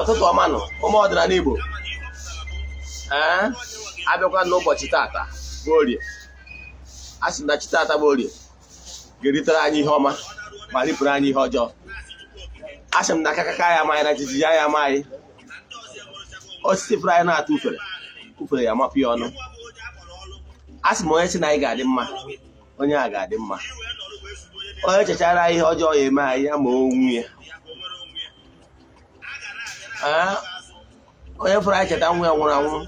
ụtụtụ ọma nọ ụmụ ọdịnala Igbo abịakwa n'ụbọchị tata bụ Orie. A sị na chi tata bụ Orie ga-eritere anyị ihe ọma ma ripụrụ anyị ihe ọjọọ. A sị m na akakaka ya amaghị na jijiji ya amaghị. Osisi fụrụ anyị na-atụ ufere ya mapụ ya ọnụ. A sị m onye si na anyị ga-adị mma, onye a ga-adị mma. Onye chechara ihe ọjọọ ya eme anyị ya ma onwe ya. Onye fụrụ anyị cheta nwa ya nwụrụ anwụ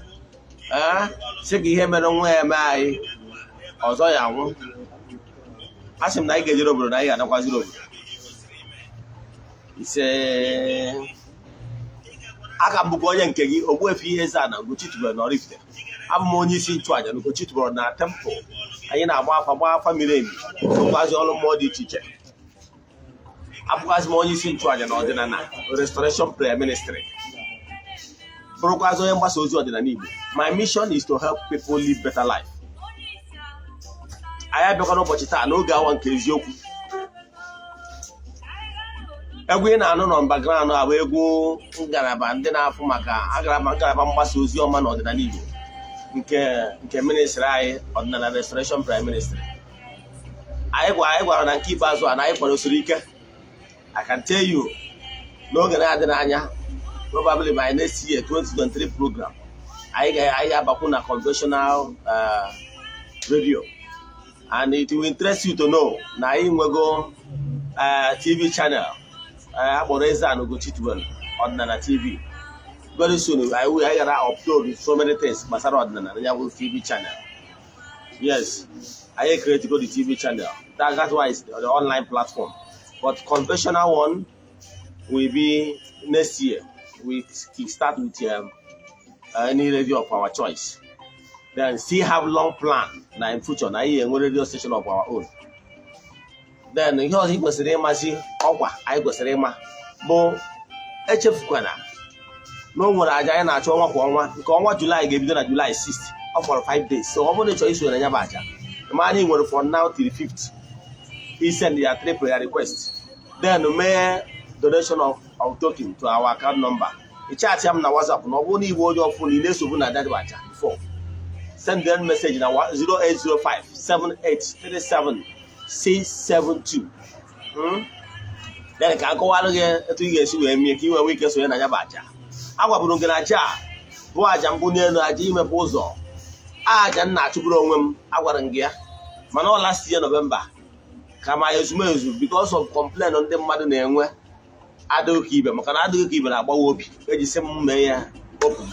sị ka ihe mere nwa ya eme anyị ọzọ ya anwụ. A sị m na anyị ga-ejere obodo na anyị ga-adakwaziri obodo. Ise aka m bụkwa onye nke gị Ogbuefi EZE-ANA Ugochi tubelu na oraifite. Abụ m onye isi nchụaja na Ugochi tubelu na tempụl. Anyị na-agba afa miri emi tụkwazi ọrụ mmụọ dị iche iche. Abụkwazi m onye isi nchụaja na Odinana restoration prayer ministry. Bụrụkwazi onye mgbasa ozi ọdịnala Igbo. My mission is to help people live better life. Anyị abịakwa n'ụbọchị taa n'oge awa nke eziokwu. Egwu ị na-anụ nọ background abụ egwu ngalaba ndị na-afụ maka ngalaba mgbasa ozi ọma na ọdịnala Igbo nke ministry anyị Odinana restoration prayer ministry. Anyị gwara na nke ikpeazụ a na anyị kwadosiri ike. I can tell you n'oge na-adịghị anya, probably by next year 2023 program, anyị ga-abakwu na conventional radio, and it will interest you to know na anyị nwego TV channel akpọrọ EZE-ANA Ugochi tubelu Odinana TV. Very soon I gotta upload so many things gbasara ọdịnala ya bụ TV channel. Yes, I create the TV channel. That's why it's the online platform. But conventional one will be next year. We start with any radio of our choice. Then still have long plan na in future na anyị enwe radio station of our own. Then ihe ọzọ kwesịrị ịmasị ọkwa anyị kwesịrị ịma bụ echefukwana na o nwere aja anyị na-achọ ọnwa kwa ọnwa, nke ọnwa July ga-ebido na July 6th. Ọ fọrọ 5 days. So ọ bụrụ na ị chọrọ iso na ya bụ aja, ma anyị nwere from now till 5th. He send their 3 prayer requests. Then mee donation of token to our account number. I chat him na WhatsApp. No one even your phone. You need to na that wacha before. Send them message na 0805 7837 672. Then ka go alụ gị etu ị ga-esi wee mee ka iwe nwee ike sonye na ya bụ aja. Agwaburu gị na aja bụ aja mbụ n'elu aja imepe ụzọ. Aja nna achụburu onwe m agwara m gị ya. Mana ọ last year November ka ma ezumezu because of complaint ndị mmadụ na-enwe adịghị ka ibe, maka na adịghị ka ibe na-agbawa obi eji sị m mee ya open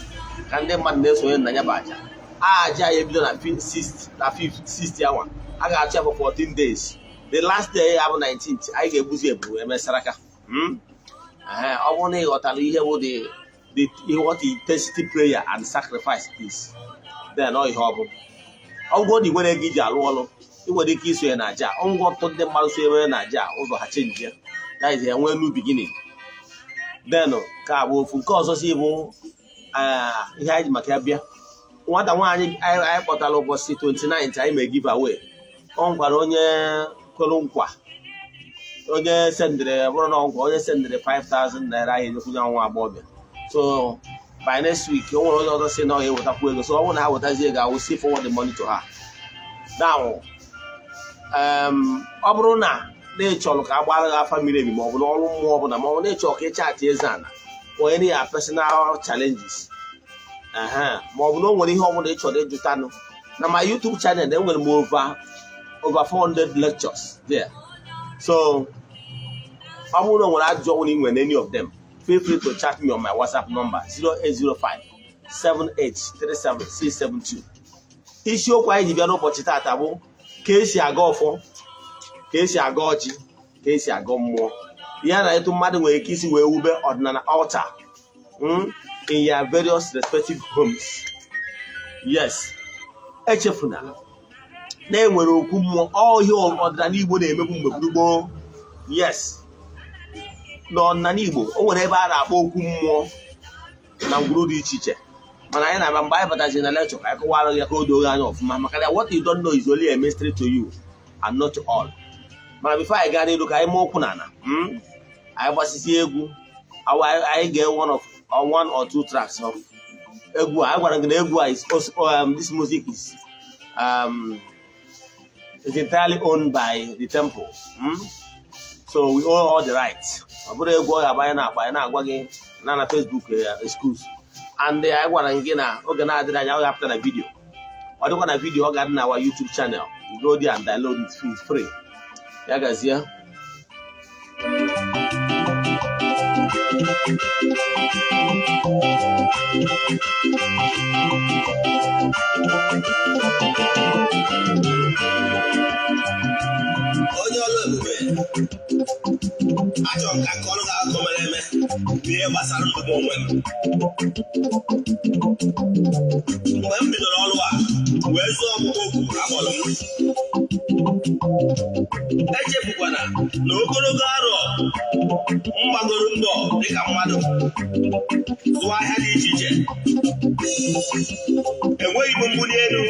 ka ndị mmadụ na-esonye na ya bụ aja. Aja ya ebido na 60 awa. A ga-achụ ya for 14 days. The last day ya bụ 19th anyị ga-egbuzi ebu emesara aka. Ọ bụrụ na ị ghọtara ihe bụ what intensity prayer and sacrifice is, then ọ ihe ọ bụ. Ọ bụrụ na ị nwere ego iji alụ ọrụ, ị nwere ike isonye na aja. Ọgwụgwọ ọtụtụ ndị mmadụ sonye na aja ụzọ ha chenji ya. That is a new beginning. Then ka bụ ofu nke ọzọ si bụ ihe anyị ji maka ya bịa. Nwata nwaanyị anyị kpọtara ụbọchị 29 anyị mee give away. Ọ nkwara onye kwere nkwa, onye sendịrị bụrụ na nkwa, onye sendịrị 5,000 naira anyị nyekwunye nwa agbọghọbịa. So by next week o nwere onye ọzọ si na ọ ga-ewetakwu ego. So ọ bụrụ na ha wetazie ego, I will see forward the money to her. Now ọ bụrụ na na-echọrọ ka agbara gị afa miri emi, ma ọ bụ n'ọrụ mmụọ ọbụla, ma ọ bụ na-echọrọ ka ịchaatị EZE-ANA for any personal challenges, ma ọ bụ na o nwere ihe ọbụla ịchọrọ ịjụtanụ na my YouTube channel, enwere m over 400 lectures there. So ọ bụrụ na o nwere ajụjụ ọbụla ị nwere na any of them, feel free to chat me on my WhatsApp number 0805 7837 672. Isiokwu anyị ji bịa n'ụbọchị taata bụ ka esi aga ọfọ, ka esi aga ọjị, ka esi aga mmụọ. Ya na etu mmadụ nwere ike isi wee wube ọdịnala altar in your various respective homes. Yes, echefuna na enwere okwu mmụọ. Ihe ọdịnala Igbo na-emebu mgbe gboo. Yes, n'ọdịnala Igbo o nwere ebe a na-akpọ okwu mmụọ na ngwuru dị iche iche. Mana anyị na-aba mgbe anyị bataziri na lecture ka anyị kọwara ya ka o doo anya ọfụma, maka na what you don't know is only a mystery to you and not all. Mana before anyị gaa n'elu ka anyị mee okwu n'ala, anyị gbasisi egwu I get one or two tracks of Egwu. I want to get Egwu is also this music is entirely owned by the temple. So we own all the rights. I put Egwu na Facebook excuse. And I want to get organize after the video. I don't want a video on our YouTube channel. Go there and download it. It's free. Yeah, guys, yeah. Achọrọ m ka akọrọ gị akụkọ mere eme n'ihe gbasara ndụ m onwe m. Mgbe m bidoro ọrụ a wee zụọ ọkpụkpọ okwu akpọrọ m, echefukwana na ogologo arọ m gbagoro mbọ dịka mmadụ zụọ ahịa dị iche iche. Enweghị m mbuli elu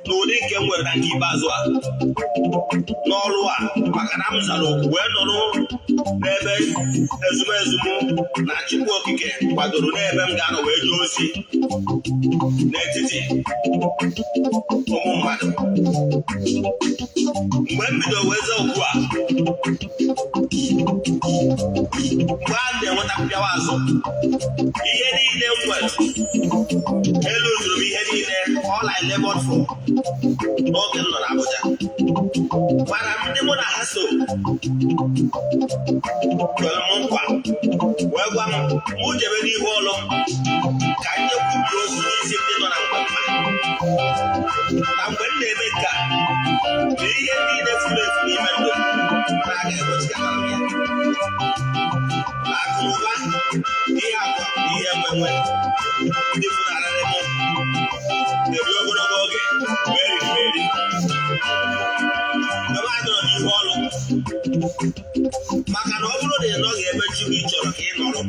n'ụdị nke m nwere na nke ikpeazụ a n'ọrụ a, maka na m zara okwu wee nọrọ n'ebe ezumezu m na Chukwu Okike kwadoro n'ebe m ga-anọ wee jee ozi n'etiti ụmụ mmadụ. Mgbe m bidoro wee zaa okwu a, mgbe a na-enweta mpịawa azụ, ihe niile m nwere elu zuru m ihe niile all I labored for n'oge m nọ n'Abuja. Mana ndị mụ na ha so kwere m nkwa wee gwa m mụ jebe n'ihu ọlụ ka ndị kwubi okwu n'isi ndị nọ na mgbemma. Na mgbe m na-eme nke a, na ihe niile furu efu n'ime ndụ m mana a ga-egbochikata m ya. Na akụ na ụba, ihe akwa na ihe enwenwe ndị funarịrị m na-ebi ogologo oge wee riri m eri. Ebe a nọrọ n'ihu ọlụ, maka na ọ bụrụ na ị nọghị ebe Chukwu chọrọ ka ị nọrọ,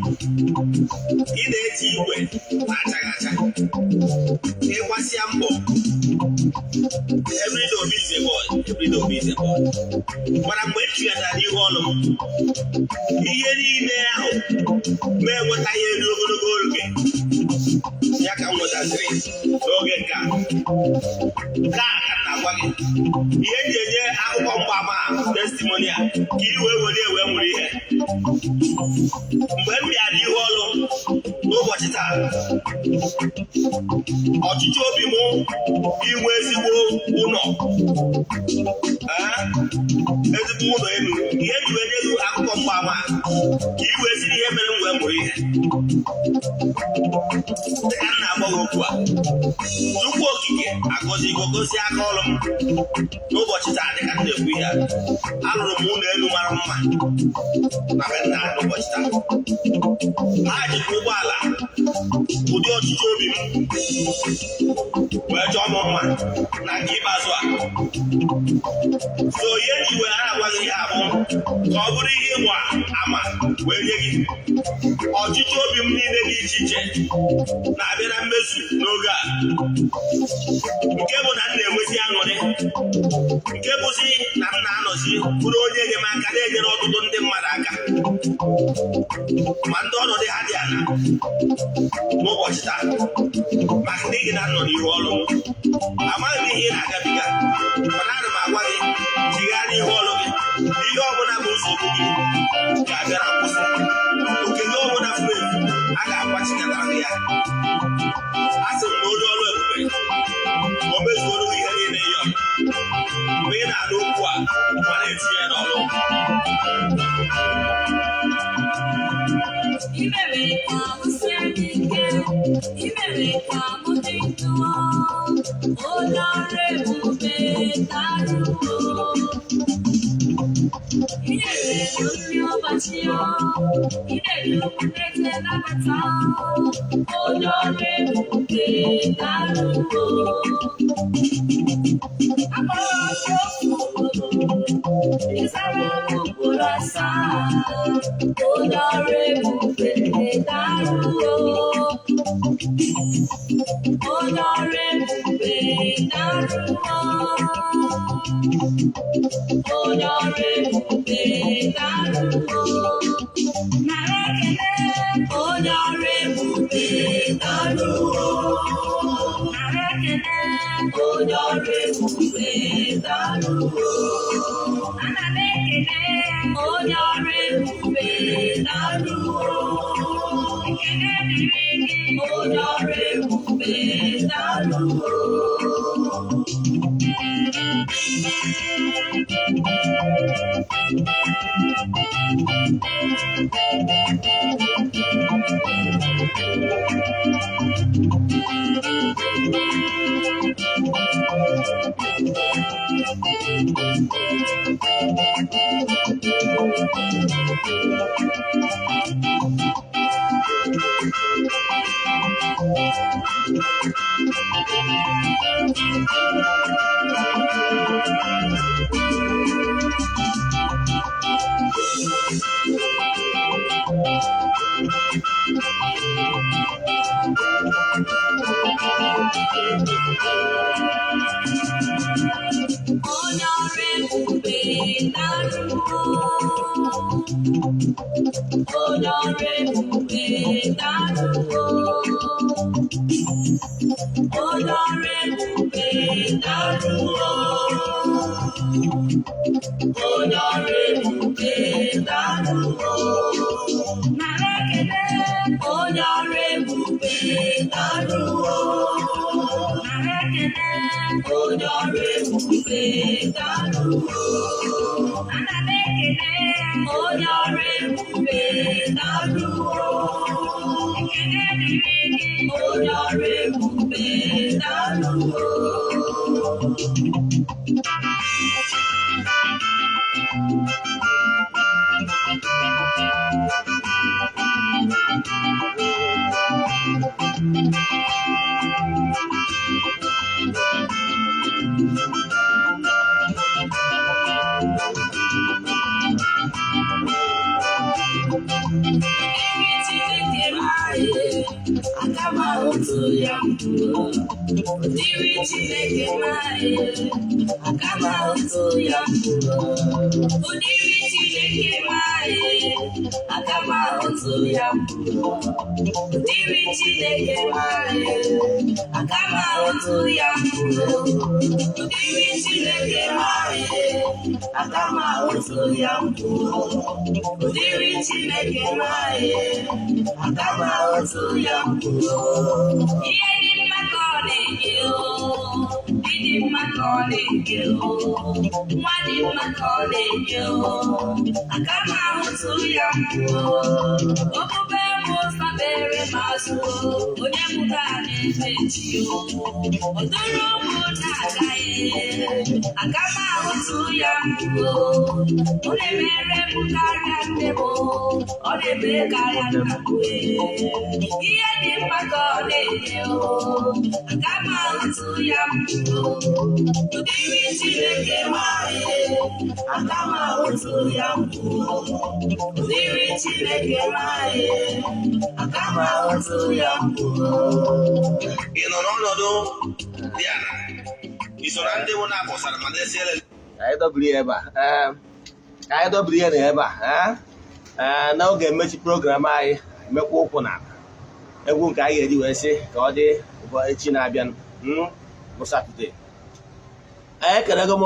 ị na-eti igwe na-achaghị acha, ịgbasịa mbọ, everyday obi is a boy, everyday obi is a boy. Mana mgbe m chighatara n'ihu ọlụ m, ihe niile ahụ ma enwetaghị elu ogologo oge ya ka m nwetasịrị n'oge nke a. Nke a ka m na-agwa gị ihe m ji enye akụkọ mgbaama testimony a ka i wee were wee nwere ihe. Mgbe m bịara n'ihu ọlụ n'ụbọchị taa, ọchịchị obi m inwe ezigbo ụlọ, ezigbo ụlọ elu, ihe ji wee nye gị akụkọ mgbaama ka i wee siri ihe mere m wee mụrụ ihe. Dịka m na-agba gị okwu a, Chukwu Okike agọzigo gozie aka ọrụ m n'ụbọchị taa. Dịka m na-ekwu ihe a, alụrụ m ụlọ elu mara mma na be nna n'ụbọchị taa. Ha jikwa ụgbọala ụdị ọchịchị obi m wee chọọ m mma na nke ikpeazụ a. So ihe ji wee na-agwaghị ihe abụ ka ọ bụrụ ihe ịgba ama wee nye gị. Ọchịchị obi m niile dị iche iche na-abịa na mmezu n'oge a, nke bụ na m na-enwezi aṅụrị, nke bụzi na m na-anọzi bụrụ onye enyemaka na-enyere ọtụtụ ndị mmadụ aka, ma ndị ọnọdụ ha dị ala n'ụbọchị taa. Maka n'ihi na m nọ n'ihu ọrụ m, amaghị m ihe ị na-agabiga, mana ana m agwa gị jighaa n'ihu ọrụ gị. Ihe ọbụla bụ nsogbu gị ga-abịara nkwụsị. Okenye ọbụla furu efu a ga-akwachikọtara gị ya. A sị m na onye ọrụ ebube o mezuoro ihe niile ya mgbe ị na-anụ okwu a ma na-etinye ya n'ọrụ. Imere ka m sie ike, imere ka m dị ndụ, onye ọrụ ebube daruo. Inyere m nri ụbọchị ya, inyere m eze nabata, onye ọrụ ebube daruo. Akpọrọ m ofu obodo, ịzara m ugboro asaa, onye ọrụ ebube daruo. Onye ọrụ ebube daruo. Onye ọrụ ebube daruo. Nara ekele onye ọrụ ebube daalụ nara ekele onye ọrụ ebube daalụ ana m ekele onye ọrụ ebube daalụ ekele dịrị gị onye ọrụ ebube daalụ onye ọrụ ebube daalụ onye ọrụ ebube daalụ onye ọrụ ebube daalụ onye ọrụ ebube daalụ nara ekele onye ọrụ ebube daalụ nara ekele onye ọrụ ebube daalụ ana m ekele onye ọrụ ebube daalụ ekele dịrị gị onye ọrụ ebube daalụ Udiri Chineke nwanyị aka m ahụtụ ya udiri Chineke nwanyị aka m ahụtụ ya udiri Chineke nwanyị aka m ahụtụ ya udiri Chineke nwanyị aka m ahụtụ ya udiri Chineke nwanyị aka m ahụtụ ya ihe dị mma ka ọ na-enye ịdị mma ka ọ na-enye nwa dị mma ka ọ na-enye aka m ahụtụ ya okpukpe m ụzọ mere m azụ onye mụta na-efe chi odoro ụmụ na-agaghị aka m ahụtụ ya ọ na-emere m karịa nne m ọ na-eme karịa nna m ihe dị mma ka ọ na-enye aka m ahụtụ ya udiri Chineke nwanyị aka m ahụtụ ya udiri Chineke nwanyị aka m ahụtụ ya ị nọ n'ọnọdụ dị ala iso na ndị mụ na-akpọsara ma na-esiele ka anyị dobiri ya ebe a ka anyị dobiri ya na ebe a n'oge mmechi program anyị mekwa ụkwụ na egwu nke anyị ga-eji wee sị ka ọ dị echi na-abịa bụ Satọde. Anyị kelego m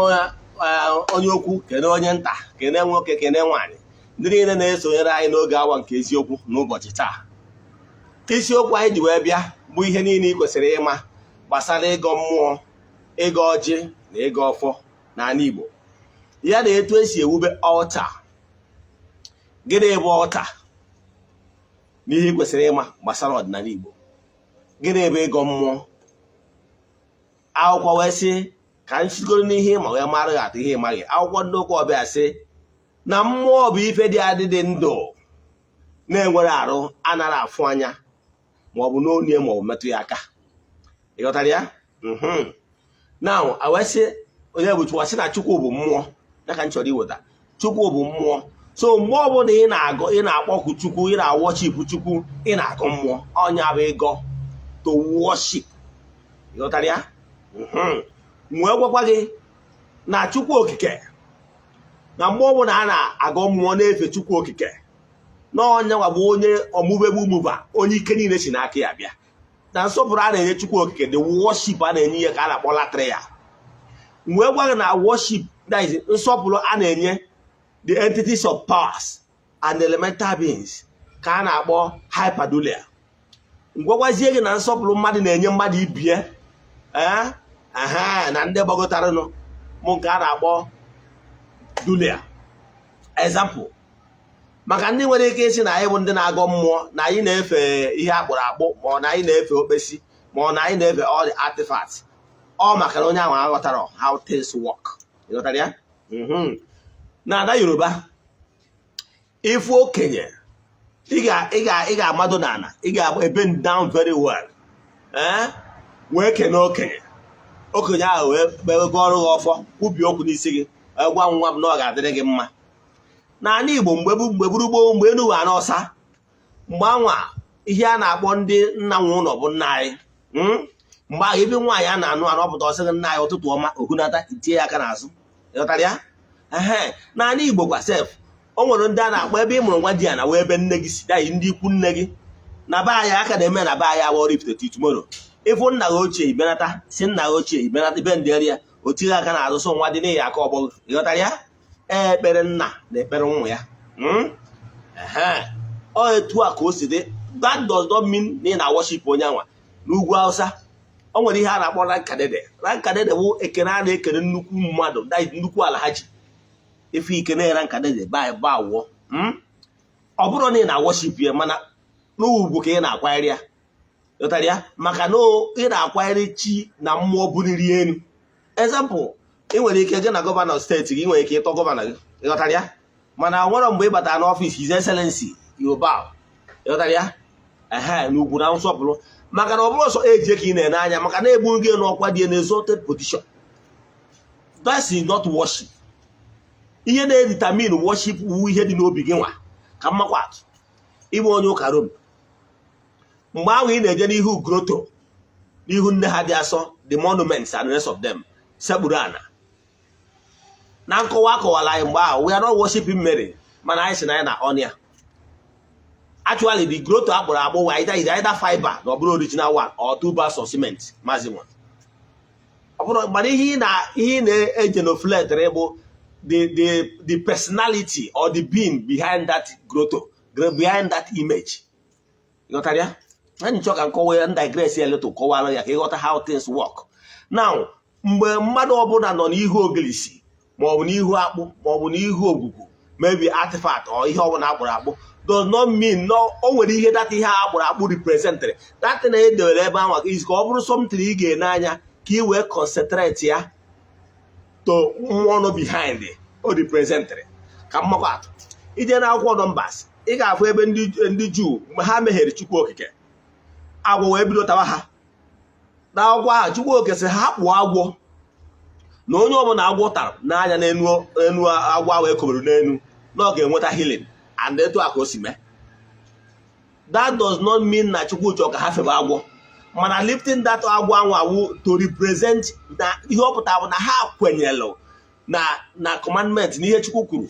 onye okwu kene onye nta kene nwoke kene nwaanyị ndị niile na-esonyere anyị n'oge awa nke eziokwu n'ụbọchị taa. Isiokwu anyị ji wee bịa bụ ihe niile ị kwesịrị ịma gbasara ịgọ mmụọ, ịgọ ọjị na ịgọ ọfọ n'ala Igbo, ya na etu esi ewube ọlta. Gịnị bụ ọlta? N'ihe ị kwesịrị ịma gbasara ọdịnala Igbo. Gịnị bụ ịgọ mmụọ? Akwụkwọ wee sị ka nchigoro n'ihe ịma wee mara gị atụ ihe ịmaghị. Akwụkwọ ndị ụka ọbịa sị na mmụọ bụ ife dị adịdị ndụ na-enwere arụ anara afụ anya maọbụ n'onu ya maọbụ metụ ya aka. Ị ghọtara ya? Na awesị onye bụ Chukwu, sị na Chukwu bụ mmụọ. Ya ka m chọrọ iweta. Chukwu bụ mmụọ. So mgbe ọbụla ị na-akpọku Chukwu, ị na-worship Chukwu, ị na-agọ mmụọ, ọnya bụ ịgọ, to worship. Ị ghọtara ya? Mwee gwakwa gị na Chukwu okike, na mgbe ọbụla a na-agọ mmụọ na-efe Chukwu okike, n'onye nwa bụ onye ọmụbegbu mụba onye ike niile si n'aka ya bịa. Na nsọpụrụ a na-enye Chukwu okike the worship a na-enye ihe ka a na-akpọ latria. Mgbe gwa gị na worship that is nsọpụrụ a na-enye the entities of powers and elemental beings ka a na-akpọ hyperdulia. Ngwagwazie gị na nsọpụrụ mmadụ na-enye mmadụ ibie na ndị gbagotaranụ mụ nke a na-akpọ dulia. Example, maka ndị nwere ike isi na anyị bụ ndị na-agọ mmụọ na anyị na-efe ihe akpụrụ akpụ ma ọ na anyị na-efe okpesi ma ọ na anyị na-efe all the artifacts, ọ maka na onye ahụ aghọtara how things work. Ịghọtara ya? Na ada Yoruba, ifu okenye ị ga-amado n'ala, ị ga-agba bend down very well wee kene okenye ahụ wee kpego ọrụ gị ọfọ ubi okwu n'isi gị gwa nwa m na ọ ga-adịrị gị mma. N'ala Igbo mgbe buru gboo, mgbe enu wa n'ọsa, mgbe anwa ihe a na-akpọ ndị nna nwe ụlọ bụ nna anyị. Mgbe ahụ ebe nwaanyị a na-anụ ọpụta ọsị gị nna anyị ụtụtụ ọma ohunata itinye ya aka n'azụ. Ịghọtara ya? N'ala Igbo kwa sef, o nwere ndị a na-akpọ ebe ị mụrụ nwa di ya na wee ebe nne gị si daghị ndị ikwu nne gị na be anyị aka na-eme na be anyị awa oraifite tomorrow. Ịfụ nna gị ochie ibenata si nna gị ochie ibenata ibe ndị ya o tighị aka n'azụ so nwa dị n'ihi aka ọgbọgọ. Ịghọtara ya? Ekpere nna na ekpere ụmụ ya. Ọ etu a ka o si dị. That does not mean na ị na-worship onye anwa. N'ugwu Hausa, o nwere ihe a na-akpọ rankadede. Rankadede bụ ekene a na-ekene nnukwu mmadụ, nnukwu ala ha ji. Ife ikene rankadede ba awụọ. Ọ bụrụ na ị na-worship ya, mana n'ugwu ka ị na-akwanyere ya. Ịghọtara ya? Maka na ị na-akwanyere chi na mmụọ buliri elu. Example, ị nwere ike gị na gọvanọ steeti gị, ị nwere ike ịtọ gọvanọ gị. Ịghọtara ya? Mana nwere mgbe ị batara n'ọfịs His Excellency Yoruba. Ịghọtara ya? N'ugwu na nsọpụrụ. Maka na ọ bụrụ ọsọ eji ka ị na-ene anya maka na egbu gị n'ọkwa dị n'exalted position. That is not worship. Ihe na-determine worship wu ihe dị n'obi gị nwa ka mmakwa atụ. Ịbụ onye ụka Rom, mgbe ahụ ị na-eje n'ihu grotto, n'ihu nne ha dị asọ, the monuments and the rest of them, sekpuru ana. Na nkọwa akọwala anyị mgbe ahụ, we are not worshiping Mary, mana anyị si na anyị na ọnya. Actually, the growth akpụrụ akpụ is either fiber na ọ bụrụ original one or 2 bars of cement maximum. Ọ bụrụ mana ihe ị na-egenoflate bụ the personality or the being behind that grotto, behind that image. Ịghọtara ya? Anyị chọọ ka nkọwa digress a little kọwara ya ka ịghọta how things work. Now, mgbe mmadụ ọbụla nọ n'ihu ogilisi maọbụ n'ihu akpụ maọbụ n'ihu ogwugwu, maybe artifact or ihe ọbụla akpụrụ akpụ, does not mean no o nwere ihe data ihe akpụrụ akpụ represented. That na edewere ebe ahụ is ka ọ bụrụ something ị ga-ene anya ka ị wee concentrate ya to mmụọ nọ behind o represented. Ka mmakwa atụ, ije na akwụkwọ Numbers, ị ga-afụ ebe ndị Juu mgbe ha meghere Chukwu okike, agwọ wee bido tawa ha. Na agwọ ahụ Chukwu okike sị ha kpụọ agwọ na onye ọbụla agwọ tara n'anya n'enu agwọ ahụ ekobere n'enu na ọ ga-enweta healing. And etu a ka o si mee. That does not mean na Chukwu chọrọ ka ha febe agwọ, mana lifting that agwọ anwa to represent na ihe ọ pụtara bụ na ha kwenyelụ na commandment na ihe Chukwu kwuru.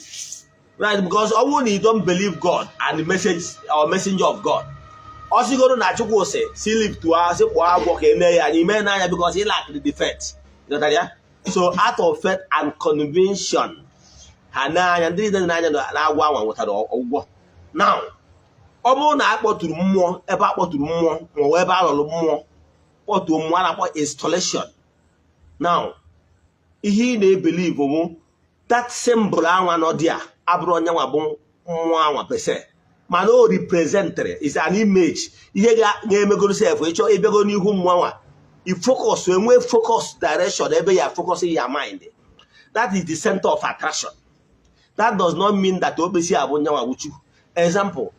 Right? Because ọ bụrụ na you don't believe God and the message or messenger of God, ọ sigoro na Chukwu si lift to us kpọọ agwọ ka eme ya anyị mee n'anya because he lack the defect. So out of faith and conviction, ha n'anya ndị niile n'anya na-agwọ anwa nwetara ụgwọ. Now, ọ bụrụ na akpọtụrụ mmụọ ebe akpọtụrụ mmụọ maọbụ ebe alụrụ mmụọ kpọtụrụ mmụọ a na-akpọ installation. Now, ihe ị na-ebelieve bụ that symbol anwa nọ dị a abụrụ onye nwa bụ mmụọ anwa pese, mana o represented is an image. Ihe ga-emegoro sef ịchọ ịbịago n'ihu mmụọ anwa ifocus, enwe focus direction ebe ya focus your mind. That is the center of attraction. That does not mean that obesi abụ nyanwa wuchu. Example,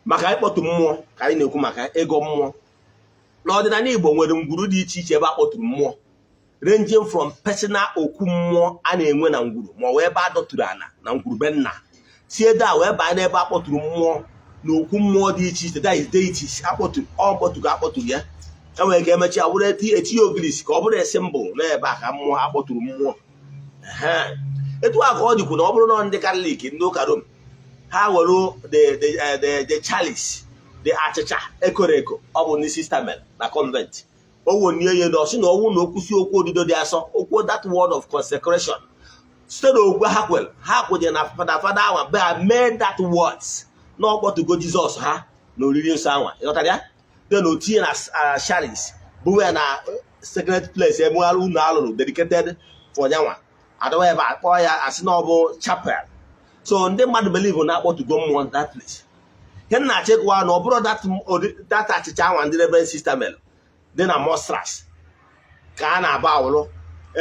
maka ịkpọtụ mmụọ ka anyị na-ekwu maka ego mmụọ. N'ọdịnala Igbo nwere ngwuru dị iche iche ebe akpọtụrụ mmụọ, ranging from personal okwu mmụọ a na-enwe na ngwuru ma ọ wee ebe adọtụrụ ana na ngwuru be nna, si ede a wee baa n'ebe akpọtụrụ mmụọ na okwu mmụọ dị iche iche, that is deities akpọtụrụ ya. Enwere ka emechi awụrụ etinye ogilisi ka ọ bụrụ symbol n'ebe a ka mmụọ akpọtụrụ mmụọ. Etu a ka ọ dịkwu na ọ bụrụ na ndị Katọlik, ndị ụka Rom, ha were the chalice the achịcha ekoreko ọ bụ n'isi stamel na convent o wonye ye do si na owu na okwusi okwu odido dị asọ okwu that word of consecration site na ogwe ha kwuje na fada awa be made that words na ọkpọtugo Jizọs ha na oriri nsọ anwa ịghọtara ya then otinye na chalice bụ ya na sacred place ebe unu alụrụ dedicated for nyanwa adọwa ebe akpọ ya asị na ọ bụ chapel. So ndị mmadụ believe na akpọtugo mmụọ that place. Ihe na-achịkwa na ọ bụrụ that achịcha anwa ndị reverend sister mel dị na mostras ka a na-aba awụrụ.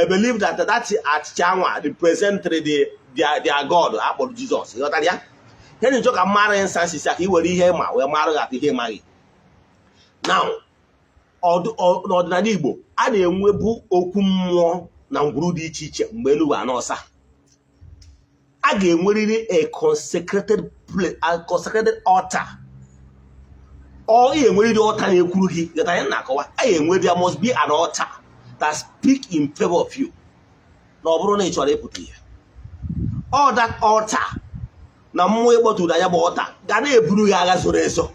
I believe that achịcha anwa represented their God akpọrọ Jizọs. Ịghọtara ya? Ihe na-achọ ka mara instances ka i were ihe ma wee mara gị ihe maghị. Now n'ọdịnala Igbo a na-enwebu okwu mmụọ na ngwuru dị iche iche mgbe elu wa n'ọsa. A ga-enwerịrị a consecrated place, a consecrated altar. Ọ ga-enwerịrị altar na-ekwuru gị gata ya na-akọwa. A ga-enwerịrị there must be an altar that speak in favor of you. Na ọ bụrụ na ị chọrọ ịpụta ihe. All that altar na mmụọ ịkpọtụrụ anya bụ altar ga na-eburu ya agha zoro ezo.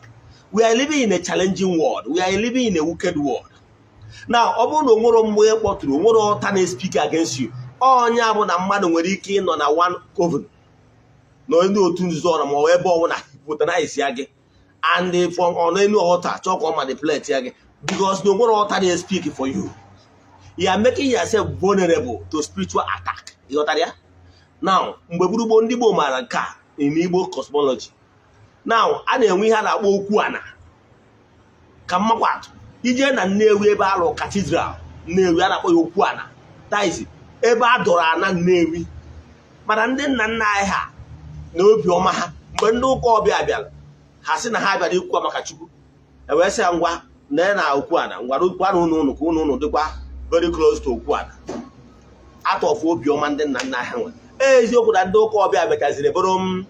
We are living in a challenging world. We are living in a wicked world. Now, ọ bụrụ na onwere mmụọ ịkpọtụrụ onwere altar na-speak against you. Onye abụ na mmadụ nwere ike ịnọ na one coven na ndị otu nzuzo ọra ma ọ ebe ọbụla pụtanize ya gị and from on any altar chọọ ka ọ manipulate ya gị because no nwere altar na speak for you. You are making yourself vulnerable to spiritual attack. Ịghọtara ya? Now, mgbe gburugburu ndị Igbo maara nke a in Igbo cosmology. Now, a na-enwe ihe a na-akpọ okwu ana ka mmakwatụ ije na Nnewi ebe alụ cathedral Nnewi a na-akpọ ya okwu ana taizi ebe a dọrọ ana Nnewi mana ndị nna nna anyị ha na obiọma ha mgbe ndị ụka ọbịa bịara ha sị na ha bịara ikwu maka Chukwu ewee sị ya ngwa na okwu ana ngwara okwu ana unu ka unu dịkwa very close to okwu ana atọfụ obiọma ndị nna nna ha nwere eziokwu na ndị ụka ọbịa mechaziri bụrụ m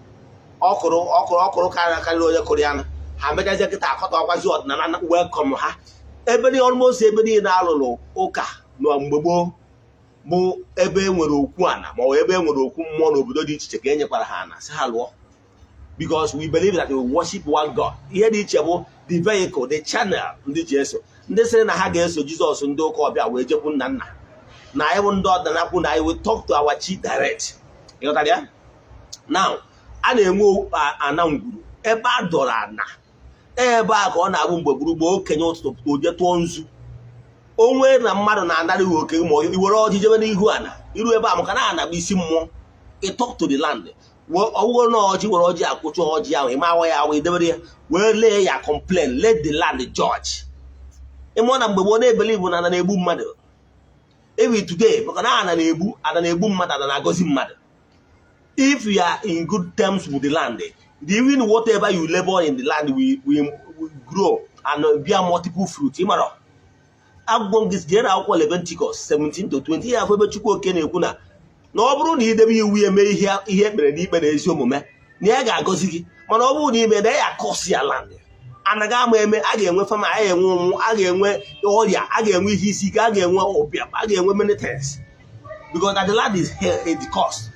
ọkụrụ karịrị onye Korean ha mechazie kịta akọta ọkwazi ọdịnala welcome ha ebe niile almost ebe niile alụrụ ụka na mgbe gboo bụ ebe enwere okwu ana ma ọ ebe enwere okwu mmụọ n'obodo dị iche iche ka e nyekwara ha ana si ha lụọ because we believe that we worship one God. Ihe dị iche bụ the vehicle, the channel ndị ji eso ndị sịrị na ha ga-eso Jizọs ndị ụka ọbịa wee jekwu nna nna na anyị bụ ndị ọdịnala kwu na anyị will talk to our chi direct. Ịghọtara ya? Now, a na-enwe ana ngwuru ebe a dọrọ ana ebe a ka ọ na-abụ mgbe gburugburu okenye ụtụtụ oje tụọ nzu onwe na mmadụ na-anara iwe oke ma iwere ọjị jebe n'ihu ana iru ebe a maka na ana bụ isi mmụọ ị talk to the land ọwụgo na ọjị were ọjị akwụcha ọjị ahụ ịma awa ya awa idebere ya wee lee ya complain let the land judge. Ịmụ na mgbe gboo na-ebeli Igbo na ana na-egbu mmadụ every today maka na ana na-egbu mmadụ ana na-agọzi mmadụ. If you are in good terms with the land, even whatever you labor in the land will grow and bear multiple fruits. Imaro. Agwọ ngis jere akwụkwọ Leviticus 17-20 ya afọ ebe Chukwu oke na-ekwu na ọ bụrụ na idebe iwu ya mee ihe ekpere n'ikpe na ezi omume na ya ga-agọzi gị mana ọ bụrụ na ime na ya akọsi ya land anaghị ama eme a ga-enwe fama a ga-enwe ụnwụ a ga-enwe ọrịa a ga-enwe ihe isi ike a ga-enwe ụbịam a ga-enwe many things because that the land is here at the cost.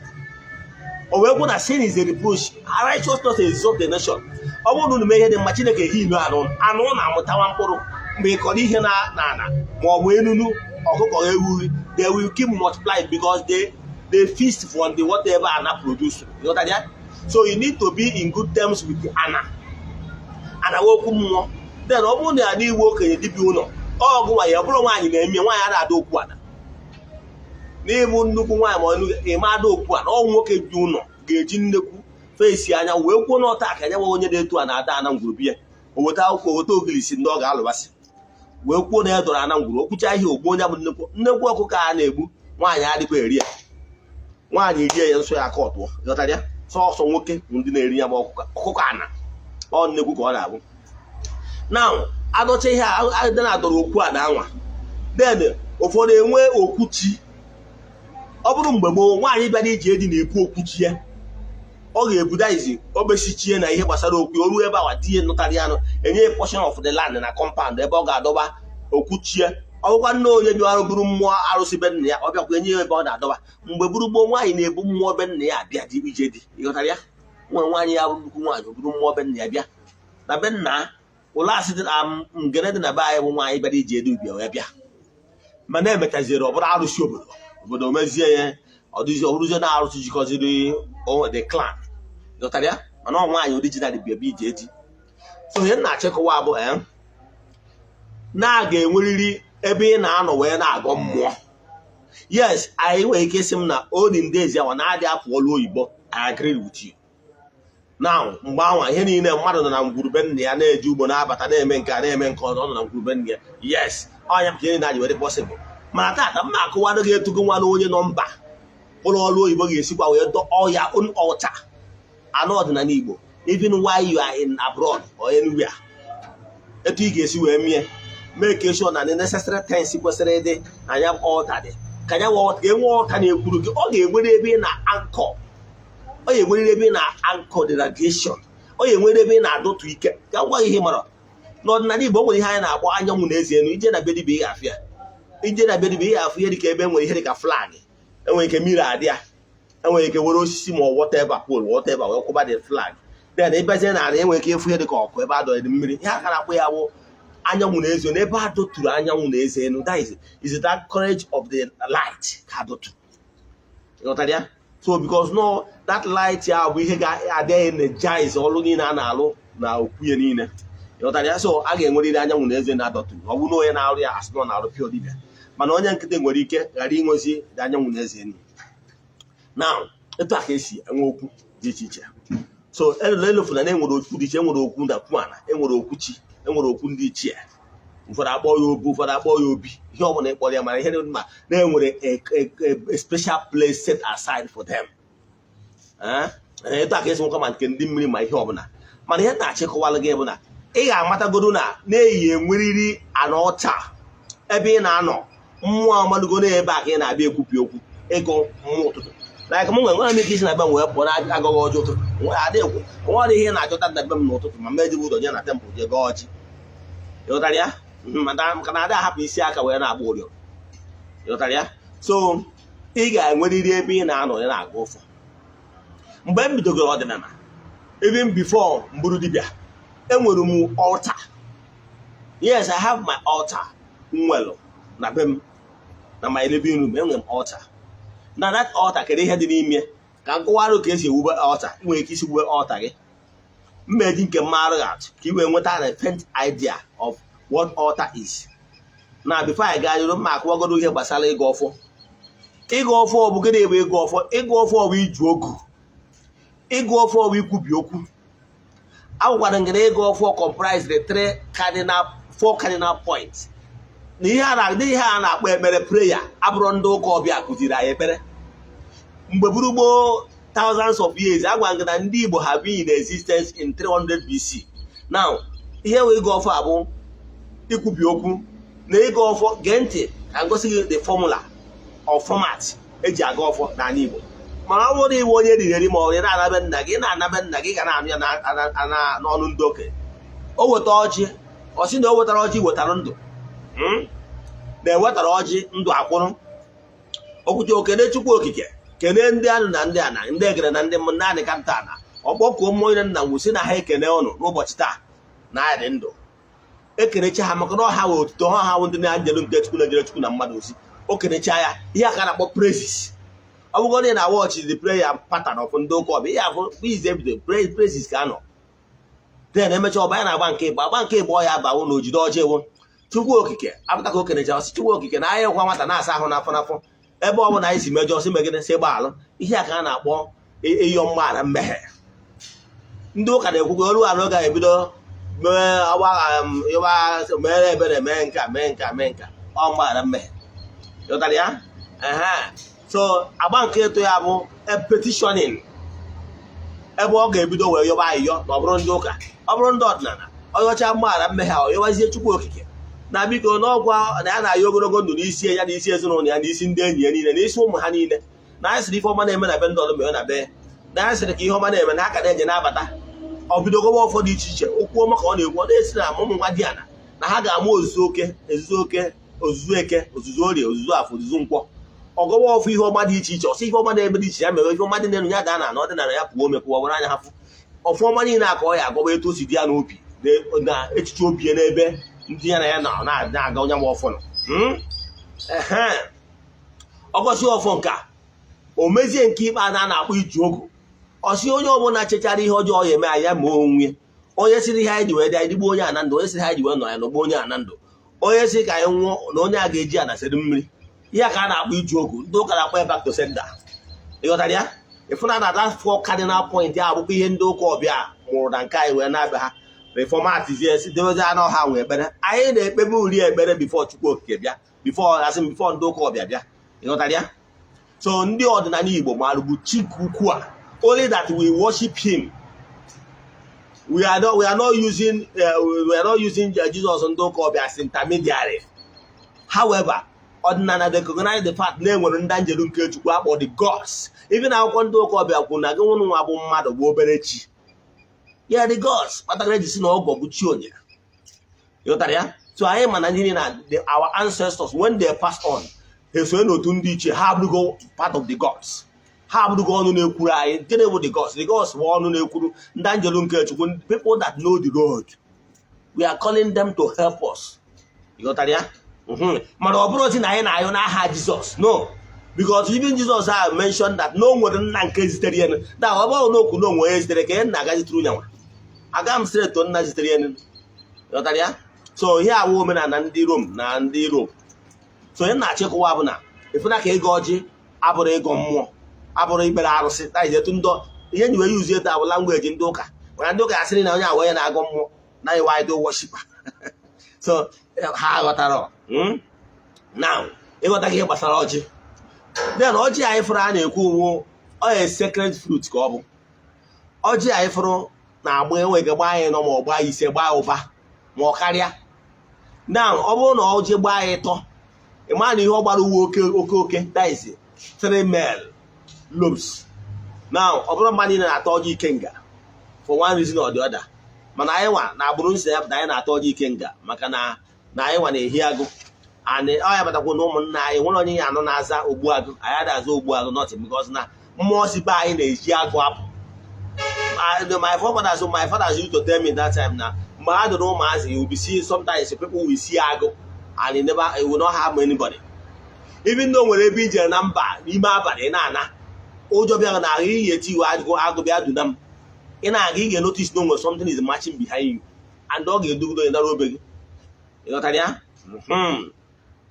O wee kwu na sin is a reproach, righteousness exalt the nation. Ọ bụrụ na unu mee ihe dị mma Chineke ehi inu anụ na-amụtawa mkpụrụ mgbe ị kọrọ ihe na ana ma ọ bụ enunu ọkụkọ ewughị they will keep multiplying because they feast from the whatever ana produce. You know that? So you need to be in good terms with the ana okwu mmụọ. Then ọ bụrụ na ya n'iwu okenye dibịa ụlọ ọgụ nwaanyị ọ bụrụ nwaanyị na-eme nwaanyị a na-ada okwu ana n'ịbụ nnukwu nwaanyị ma ịma ada okwu ana ọ nwoke dị ụlọ ga-eji nnekwu fesi anya wee kwuo n'ọta aka anya nwe onye na-etu ana ada ana ngwuru bịa o weta akwụkwọ weta ogilisi ndị ọ ga-alụbasị wee kwuo na ya dọrọ ana ngwuru okwucha ihe ogbu onye bụ nnekwu ọkụkọ a na-egbu nwaanyị adịkwa eri ya nwaanyị rie ya nsọ ya aka ọtụọ. Ịghọtara ya? Sọsọ nwoke ndị na-eri ya ma ọkụkọ ana ọ nnekwu ka ọ na-abụ. Now adọcha ihe a dị na-adọrọ okwu ana anwa then ụfọdụ enwe okwuchi. Ọ bụrụ mgbe gboo nwaanyị bịara iji edi na-ebu okwuchi ya ọ ga-ebudaizi obesichie na ihe gbasara okwu o ruo ebe awa di ya nụtara ya anụ enye portion of the land na compound ebe ọ ga-adọba okwuchie. Ọ bụkwa nne onye bịara bụrụ mmụọ arụsị be nna ya ọ bịakwa enye ebe ọ na-adọba mgbe gburugburu nwaanyị na-ebu mmụọ be nna ya abịa dị ije dị. Ịghọtara ya? nwa nwaanyị ya bụ nnukwu nwaanyị bụrụ mmụọ be nna ya bịa na be nna ụlọ asị dị na ngene dị na be anyị bụ nwaanyị bịara iji edu ubia wee bịa mana emechaziri ọ bụrụ arụsị obodo mezie ya ọbụrụzie na arụsị jikọziri the clan dọtara ya mana ọ nwaanyị original bịa ebe iji eji so ihe na-achịkọwa bụ na-aga enweriri ebe ị na-anọ wee na-agọ mmụọ. Yes, anyị nwere ike isi m na olden days awa na-adị apụ ọrụ oyibo. I agree with you. Now mgbe anwa ihe niile mmadụ nọ na ngwurube nna ya na-eji ugbo na-abata na-eme nke a na-eme nke ọzọ, ọ nọ na ngwurube nna ya. Yes, ọnya ka ihe na-anyị were possible. Mana taata m na-akụwado gị etugo nwa na onye nọ mba ụlọ ọrụ oyibo ga-esikwa wee dọọ ya own altar anụ ọdịnala Igbo even while you are in abroad or anywhere. Etu ị ga-esi wee make sure na the necessary things kwesịrị ịdị anya altar dị ka ya ga-enwe ọka na-ekwuru gị. Ọ ga-enwere ebe na anchor, ọ ga-enwere ebe na anchor derogation, ọ ga-enwere ebe na-adọtụ ike. Ka ngwa ihe mara n'ọdịnala Igbo nwere ihe anyị na-akpọ anyanwụ na eze enu. Ije na be dibịa ihe afịa, ije na be dibịa ihe afụ ihe dịka ebe nwere ihe dịka flag, enwere ike mmiri adị ya, enwere ike were osisi ma whatever pole whatever wee kwụba the flag. Then ịbazie na ala enwere ike ịfụ ihe dịka ọkụ ebe a dọrọ mmiri. Ihe aka na-akpọ ya bụ anyanwụ na eze enu. Ebe a dọtụrụ anyanwụ na eze enu, that is that courage of the light ka dọtụ. Ịghọtara ya? So because no that light ya bụ ihe ga-adị energize ọrụ niile a na-alụ na okwu ya niile. Ịghọtara ya? So a ga-enwerịrị anyanwụ na eze na-adọtụ. Ọ bụrụ na onye na-arụ ya asị nọ na-arụ pịọ dibịa, mana onye nkịtị nwere ike ghara inwezi anyanwụ na eze enu. Now etu a ka esi enwe okwu dị iche iche. So elofuna na enwere okwu dị iche, enwere okwu ndakwana, enwere okwu chi, enwere okwu ndị ichie. Ụfọdụ akpọ ya obu, ụfọdụ akpọ ya obi. Ihe ọbụla ịkpọrọ ya mana ihe dị mma na enwere a special place set aside for them. Etu a ka esi nwekwa ma nke ndị mmiri ma ihe ọbụla. Mana ihe na-achịkọwalụ gị bụ na ị ga-amatagodo na na-eyi enweriri ana ọcha ebe ị na-anọ. Mmụọ amalụgo na ebe a ka ị na-abịa ekwupi okwu ịgụ mmụọ ụtụtụ. Like m nwere m ike isi na be m wee pụọ na-agọghị ọjị ụtụtụ. Nwa ihe na-achọta na be m n'ụtụtụ ma meji ụzọ nye na tempụl je gọọ ọjị. Ịghọtara ya? Maka na adị ahapụ isi aka wee na-agba ụrịọ. Ịghọtara ya? So ị ga-enwerịrị ebe ị na-anọ ya na-agụ ụfọ. Mgbe m bidogoro ọdịnala, even before m bụrụ dibịa, enwere m altar. Yes, I have my altar nwelu na be m na my living room. Enwere m altar. Na that altar kedu ihe dị n'ime ka nkọwarụ ka esi ewube altar. Nwere ike isi wube altar gị mmeji nke mmarụ atụ ka i wee nweta na faint idea of what altar is. Na before I ga jụrụ mma akụwagodo ihe gbasara ịgụ ọfọ. Ịgụ ọfọ bụ gịnị bụ ịgụ ọfọ? Ịgụ ọfọ bụ iju ogu. Ịgụ ọfọ bụ ikwubi okwu. Agwara ngị na ịgụ ọfọ comprise the four cardinal points. Na ihe a na-akpọ ekpere prayer abụrụ ndị ụka ọbịa kụziri anyị ekpere. Mgbe gburugburu thousands of years, agwa ngị na ndị Igbo have been in existence in 300 BC. Now, ihe wee ịgụ ọfọ abụ ikwubi okwu. Na ịgụ ọfọ gee ntị ka ngosi gị the formula or format eji aga ọfọ n'ala Igbo. Mana ọ bụrụ iwe onye riri ma ọ rịa na-anabe nna gị na-anabe nna gị ga na-anụ ya n'ọnụ ndị okenye. O weta ọjị, ọ sị na o wetara ọjị wetara ndụ. Na-ewetara ọjị ndụ akwụrụ. Okwuche okene Chukwu okike, kene ndị anụ na ndị ana, ndị egere na ndị naanị ka nta ana. Ọkpọkọ ụmụ onye nna nwụsị na ha ekene ọnụ n'ụbọchị taa na ya dị ndụ. Ekenecha ha maka na ọha wee otuto ha ndị na-anjelu nke Chukwu na-ejere Chukwu na mmadụ ozi. Okenecha ya ihe aka na-akpọ praises. Ọ bụgodị na watch the prayer pattern of ndị ụka ọbịa. Ihe afọ ize ebido praises ka anọ. Then emecha ọba ya na-agba nke Igbo. Agba nke Igbo ya abawo na ojide ọjị ewu. Chukwu okike apụta ka okenecha ọsị Chukwu okike na ahịa nkwa nwata na-asa ahụ n'afọ n'afọ. Ebe ọ bụ na anyị si mejọ ọsị megide si gbaalụ. Ihe a ka a na-akpọ ịyọ mgbaghara mmehie. Ndị ụka na-ekwukwe olu alụ ga-ebido mere ebere mee nka ọ mgbaghara mmehie. Ịghọtara ya? So agba nke eto ya bụ petitioning. Ebe ọ ga-ebido wee yọba ayịyọ na ọ bụrụ ndị ụka, ọ bụrụ ndị ọdịnala, ọyọcha mgbaghara mmehie ọ yọbazie Chukwu okike. Na biko n'ọgwa na ya na-ayọ ogologo ndụ n'isi ya na isi ezinụlọ ya na isi ndị enyi ya niile na isi ụmụ ha niile. Na anyị sịrị ife ọma na-eme na be ndị ọdụ mere na be. Na anyị sịrị ka ihe ọma na-eme na aka na-eje na-abata. Ọ bidogoba ọfọ dị iche iche. Okwu ọma ka ọ na-ekwu, ọ na-esi na ụmụ nwa Diana na ha ga-amụ ozuzu oke, ozuzu eke, ozuzu orie, ozuzu afọ, ozuzu nkwọ. ọgọwa ọfụ ihe ọma dị iche iche ọsọ ihe ọma na-eme dị iche ya mere ihe ọma dị n'elu ya daa na ọdịnala ya pụọ omepụọ were anya hafụ ọfụ ọma niile aka ọ ya agọba etu o si dị ya n'obi na echiche obi ya n'ebe ndị ya na ya na-aga onye ma ọfọ nọ ọgọsi ọfọ nke o mezie nke ikpe a na-akpọ iji ogu ọsị onye ọbụla chechara ihe ọjọọ ya eme anya ma onwe onye siri ihe anyị ji wee dị anyị digbo onye ana ndụ onye siri ha ji wee nọ ya n'ogbo onye ana ndụ onye si ka anyị nwụọ na onye a ga-eji ana sere mmiri ihe ka a na-akpọ iji ogu ndị ụka na-akpọ ya back to sender ịghọtara ya ịfụna na that four cardinal point ya abụkwa ihe ndị ụka ọbịa mụrụ na nke anyị wee na-abịa ha reformatizie si dewezi anụ ha nwee ekpere anyị na-ekpebe uri ekpere bifo Chukwu Okike bịa bifo ndị ụka ọbịa bịa ịghọtara ya so ndị ọdịnala Igbo marụgbu chi ukwu a only that we worship him. We are not using Jesus and Dokobi as intermediary. However, Odinana recognize the fact na enwere ndị anjelu nke Chukwu akpọ the gods. Even akwụkwọ ndị Dokobi akwụ na gị nwụnụ nwa bụ mmadụ bụ obere chi. Yeah, the gods. Kpatakara ji si na ọgọ bụ chi onye. Ịghọtara ya? So anyị ma na ndị na our ancestors when they passed on, ha so n'otu ndị iche ha abụrụgo part of the gods. Ha abụrụgo ọnụ na-ekwuru anyị gịnị bụ the gods bụ ọnụ na-ekwuru ndị anjelu nke Chukwu people that know the road. We are calling them to help us. Ịghọtara ya? Mana ọ bụrụ otu na anyị na-ayọ n'aha Jizọs no because even Jesus have mentioned that no nwere nna nke zitere ya na ọ bụrụ na okwu na onwe ya zitere ka ya nna aga zitere nyanwa aga m straight to nna zitere ya ịghọtara ya so ihe awụ omenala ndị Rom na ndị Europe so onye na-achịkọwa bụ na ịfụna ka ịgọ ọjị abụrụ ịgọ mmụọ abụrụ ikpere arụsị na-ejetu ndọ ihe nyiwe yuzi eto abụ langweji ndị ụka mana ndị ụka asịrị na onye awụ ya na-agọ mmụọ na iwe idol worshiper so ha ghọtara now ịghọta ihe gbasara ọjị then ọjị anyị fụrụ a na-ekwu uwu ọ sacred fruit ka ọ bụ ọjị anyị fụrụ na-agba enweghị gbaa anyị nọ ma ọ gbaa ise gbaa ụba ma ọ karịa now ọ bụrụ na ọjị gbaa anyị tọ ịma na ihe ọ gbara uwe oke that is 3 male lobes now ọ bụrụ mmadụ niile na-ata ọjị ikenga for one reason or the other mana anyị nwa na agbụrụ nsị ya pụta anyị na-ata ọjị ikenga maka na anyị nwa na-ehi agụ and ọ ya batakwa na ụmụnna anyị nwere onye ya anọ na-aza ogbuagụ anyị ada-aza ogbuagụ nothing because na mmụọ si be anyị na-eji agụ apụ my fathers used to tell me that time na mgbe ha dụrụ ụmụazị you will be seeing sometimes people will see agụ and it will not harm anybody even though nwere ebe ijere na mba n'ime abalị na-ana ụjọ bịara na ahụ iyi eti iwe agụ bịa duna m ị na-aga ị ga-notice na onwere something is marching behind you and ọ ga-edugido ya nara obe gị ịghọtara ya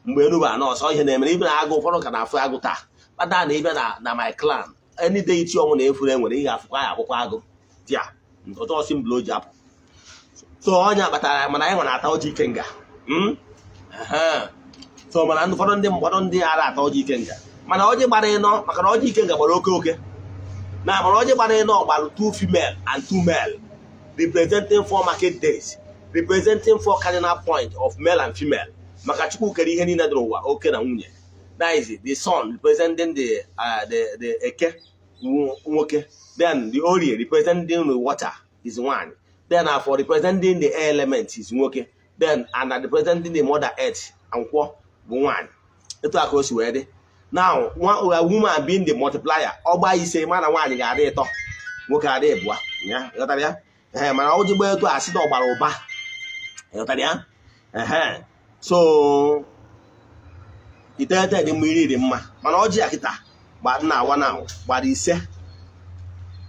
mgbe enuba anọ ọsọ ihe na-emere ibe na agụ ụfọdụ ka na-afụ agụ taa kpata na ibe na my clan any day iti ọnwụ na-efuru enwere ihe afụkwa ya akwụkwọ agụ tia ọtọ ọsị mbụl o ji apụ so ọnya kpatara mana anyị nwere ata ọjị ikenga so mana ụfọdụ ndị ara ata ọjị ikenga mana ọjị gbara ịnọ maka na ọjị ikenga gbara oke na mana ọjị gbara ịnọ gbara 2 female and 2 male representing 4 market days representing 4 cardinal point of male and female maka Chukwu kere ihe niile dị n'ụwa oke na nwunye that is the sun representing the eke nwoke then the orie representing the water is nwanyị then for representing the air element is nwoke then and representing the mother earth nkwọ bụ nwanyị etu aka o si wee dị now a woman being the multiplier ọgba ise mana nwaanyị ga-adị ịtọ nwoke adị ịbụa ya ịghọtara ya mana o ji gba etu asị na ọgbara ụba ịghọtara ya so iteghete dị mma iri dị mma mana ọjị ya kịta gbara ise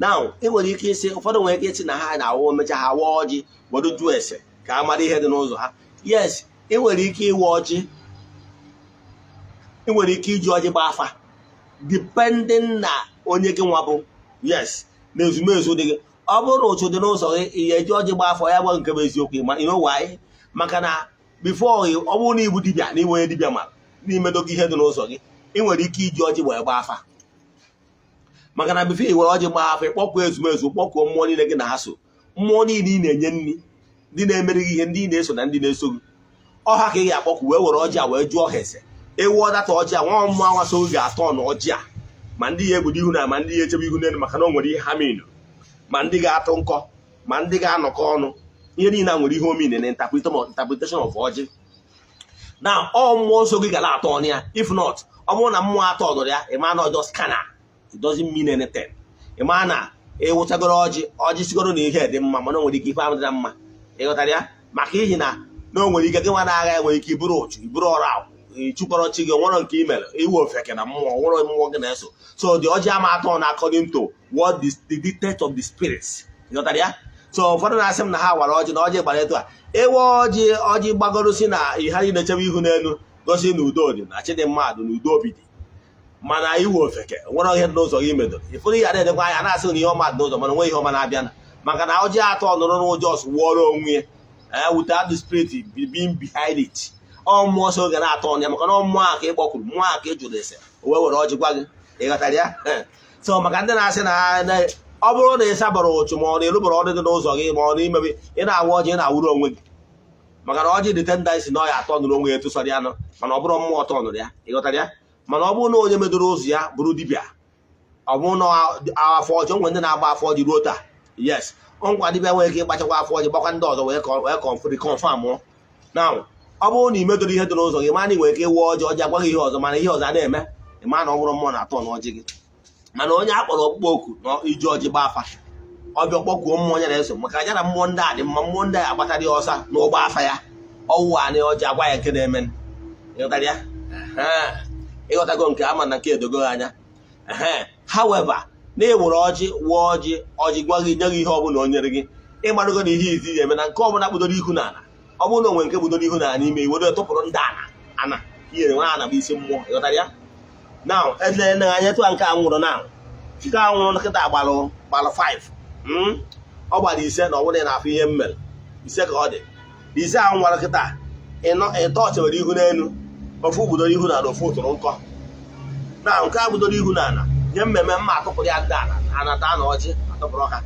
now ị nwere ike isi ụfọdụ nwere ike isi na ha na-awụ mecha ha waa ọjị gbado jụọ ese ka a mara ihe dị n'ụzọ ha yes ị nwere ike iwe ọjị ị nwere ike iji ọjị gba afa depending na onye gị nwa bụ yes na ezumezu dị gị ọ bụrụ na ụchụ dị n'ụzọ gị ihe eji ọjị gba afọ ya gwa nke bụ eziokwu ma you know why maka na before ọ bụrụ na ibu dibịa na iwenye dibịa ma n'imedogo ihe dị n'ụzọ gị ị nwere ike iji ọjị wee gba afa maka na bifo iwere ọjị gba afa ịkpọkụọ ezumezu kpọkụọ mmụọ niile gị na ha so mmụọ niile ị na-enye nri ndị na-emere gị ihe ndị ị na-eso na ndị na-eso gị ọha ka ị ga-akpọkụ wee were ọjị a wee jụọ ha ese ịwụọ data ọjị a nwa mmụọ anwa so gị ga-atọ ọnụ ọjị a ma ndị ya egbudo ihu na ma ndị ya echebe ihu n'elu maka na o nwere ihe ha minu ma ndị ga-atụ nkọ ma ndị ga-anọkọ ọnụ ihe niile a nwere ihe omine na interpretation of ọjị na ọ mmụọ nsọ gị ga na-atọ ọnụ ya if not ọ bụrụ na mmụọ atọ nụrụ ya ịma na ọjọọ scanner, it doesn't mean anything. ịma na ịwụchagoro ọjị sigoro na ihe dị mma mana o nwere ike ife ahụ dị na mma, ịghọtara ya, maka ihi na o nwere ike gị nwa na-agha enwere ike iburu ụchụ iburu ọrụ ahụ ịchụkọrọ chi gị nwere nke imere iwe ofeke na mmụọ nwere mmụọ gị na-eso. So the ọjị ama atọ na according to what the dictate of the spirits, ịghọtara ya. So ụfọdụ na-asị m na ha wara ọjị na ọjị gbara etu a ewe ọjị gbagoro si na ha niile chebe ihu n'elu gosi na udo dị na chi dị mmadụ na udo obi dị, mana iwe ofeke nwere ihe dị n'ụzọ gị medoro ịfụrụ ihe na-edekwa anya na-asị na ihe ọma dị n'ụzọ mana nwe ihe ọma na-abịa maka na ọjị atọ nụrụ n'ụjọ wụọrọ onwe ya without the spirit being behind it. Ọ mmụọ so oge na-atọ ọnụ ya maka na mmụọ a ka ị kpọkwuru, mmụọ a ka ị jụrụ ese o wee were ọjị gwa gị, ịghọtara ya. So maka ndị na-asị na ọ bụrụ na ị sabara ụchụ ma ọ na-erubara ọdịdị n'ụzọ gị ma ọ na-imebe ị na-awụ ọjị ị na-awụrụ onwe gị, maka na ọjị dị tendency na ọ ya atọ nụrụ onwe ya etụsọrọ ya nọ mana ọ bụrụ mmụọ ọtọ nụrụ ya, ịghọtara ya. Mana ọ bụrụ na onye medoro ụzọ ya bụrụ dibịa, ọ bụrụ na afọ ọjị nwere ndị na-agba afọ ọjị ruo taa, yes nkwa dibịa nwere ike ịgbachakwa afọ ọjị gbakwa ndị ọzọ wee confirm mụọ. Na ọ bụrụ na ị medoro ihe dị n'ụzọ gị mana ị nwere ike ịwụ ọjị agwaghị ihe ọzọ mana ihe ọzọ a na-eme ịma na ọ bụrụ mmụọ na-atọ n'ọjị gị. Mana onye a kpọrọ ọkpụkpọ oku na iji ọjị gba afa ọbịa kpọkuo mmụọ ya na-eso maka ya na mmụọ ndị a dị mma, mmụọ ndị a agbatara ya ọsa na ụgbọ afa ya ọwụ anị ọjị agwa ya nke na-eme, ịghọtara ya. Ịghọtago nke ama na nke edogo anya. However na ewere ọjị wụọ ọjị gwa gị nye gị ihe ọbụla o nyere gị ịgbadogo na ihe izi eme na nke ọbụla kpụdoro ihu n'ala, ọ bụrụ na onwe nke kpụdoro ihu n'ala n'ime iwere tụpụrụ ndị ana inyere nwa ana bụ isi mmụọ, ịghọtara ya. Na ele anya tụa nke a nwụrụ na nke a nwụrụ nkịta gbalụ 5 ọ gbara 5 na ọ bụrụ na afọ ihe m mere 5 ka ọ dị 5 ahụ nwara nkịta ịtọ chewere ihu n'elu ofu gbudoro ihu n'ala ofu tụrụ nkọ na nke a gbudoro ihu n'ala nye mmemme mma atụpụrụ ya ndị anata na ọjị atụpụrụ ha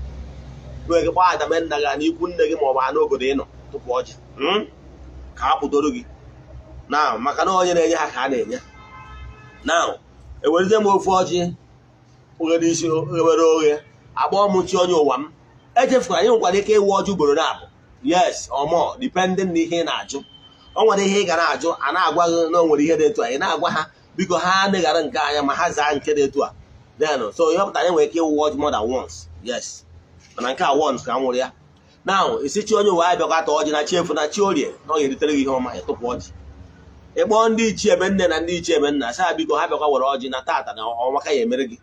wee gị gbaa adame nna gị na ikwu nne gị ma ọ bụ anụ obodo ị nọ tụpụ ọjị ka a kpụdoro gị na maka na onye na-enye ha ka a na-enye. Na ewerizie m ofu ọjị oghere isi ewere oghe agbọọ m chi onye ụwa m echefukwara anyị nwekwara ike ịwụ ọjị ugboro na-abụ, yes or more depending na ihe ị na-ajụ. O nwere ihe ị ga na-ajụ a na-agwa gị na o nwere ihe dị etu a ị na-agwa ha biko ha anaghara nke anya ma ha zaa nke dị etu a then so ihe ọpụtara anyị nwere ike ịwụ ọjị more than once, yes mana nke a once ka m nwụrụ ya. Na isi chi onye ụwa ya bịakwa ata ọjị na chi efu na chi orie na ọ ga-eritere gị ihe ọma ya tụpụ ọjị. Ịkpọọ ndị ichie ebe nne na ndị ichie ebe nna saa biko ha bịakwa were ọjị na tata na ọnwa ka ya emere gị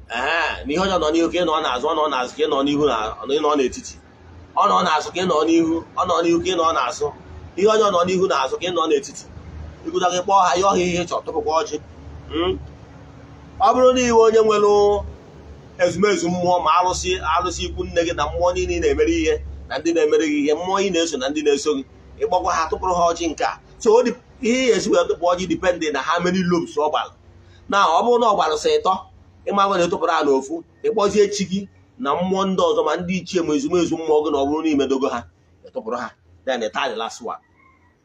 na ihe ọjọọ nọ n'ihu ka ị nọ n'azụ, ọ nọ n'azụ ka ị nọ n'ihu na ị nọ n'etiti, ọ nọ n'azụ ka ị nọ n'ihu, ọ nọ n'ihu ka ị nọ n'azụ, ihe ọjọọ nọ n'ihu na azụ ka ị nọ n'etiti. Ikwuta gị kpọọ ha ya ọha ihe chọrọ tụpụkwa ọjị. Ọ bụrụ na iwe onye nwere ezumezu mmụọ ma alụsị ikwu nne gị na mmụọ niile ị na-emere ihe na ndị na-emere gị ihe, mmụọ ị na-eso na ndị na-eso gị ịkpọkwa ha tụpụrụ ha ọjị nke a. So ihe ya esi wee tụpụ ọjị dipendị na ha many lobes ọ gbara. Na ọ bụrụ na ọ gbara sị ịtọ ịma nwere tụpụrụ ha n'ofu ịkpọzie chi gị na mmụọ ndị ọzọ ma ndị ichie ma ezumezu mmụọ gị na ọ bụrụ na imedogo ha ịtụpụrụ ha then the last one.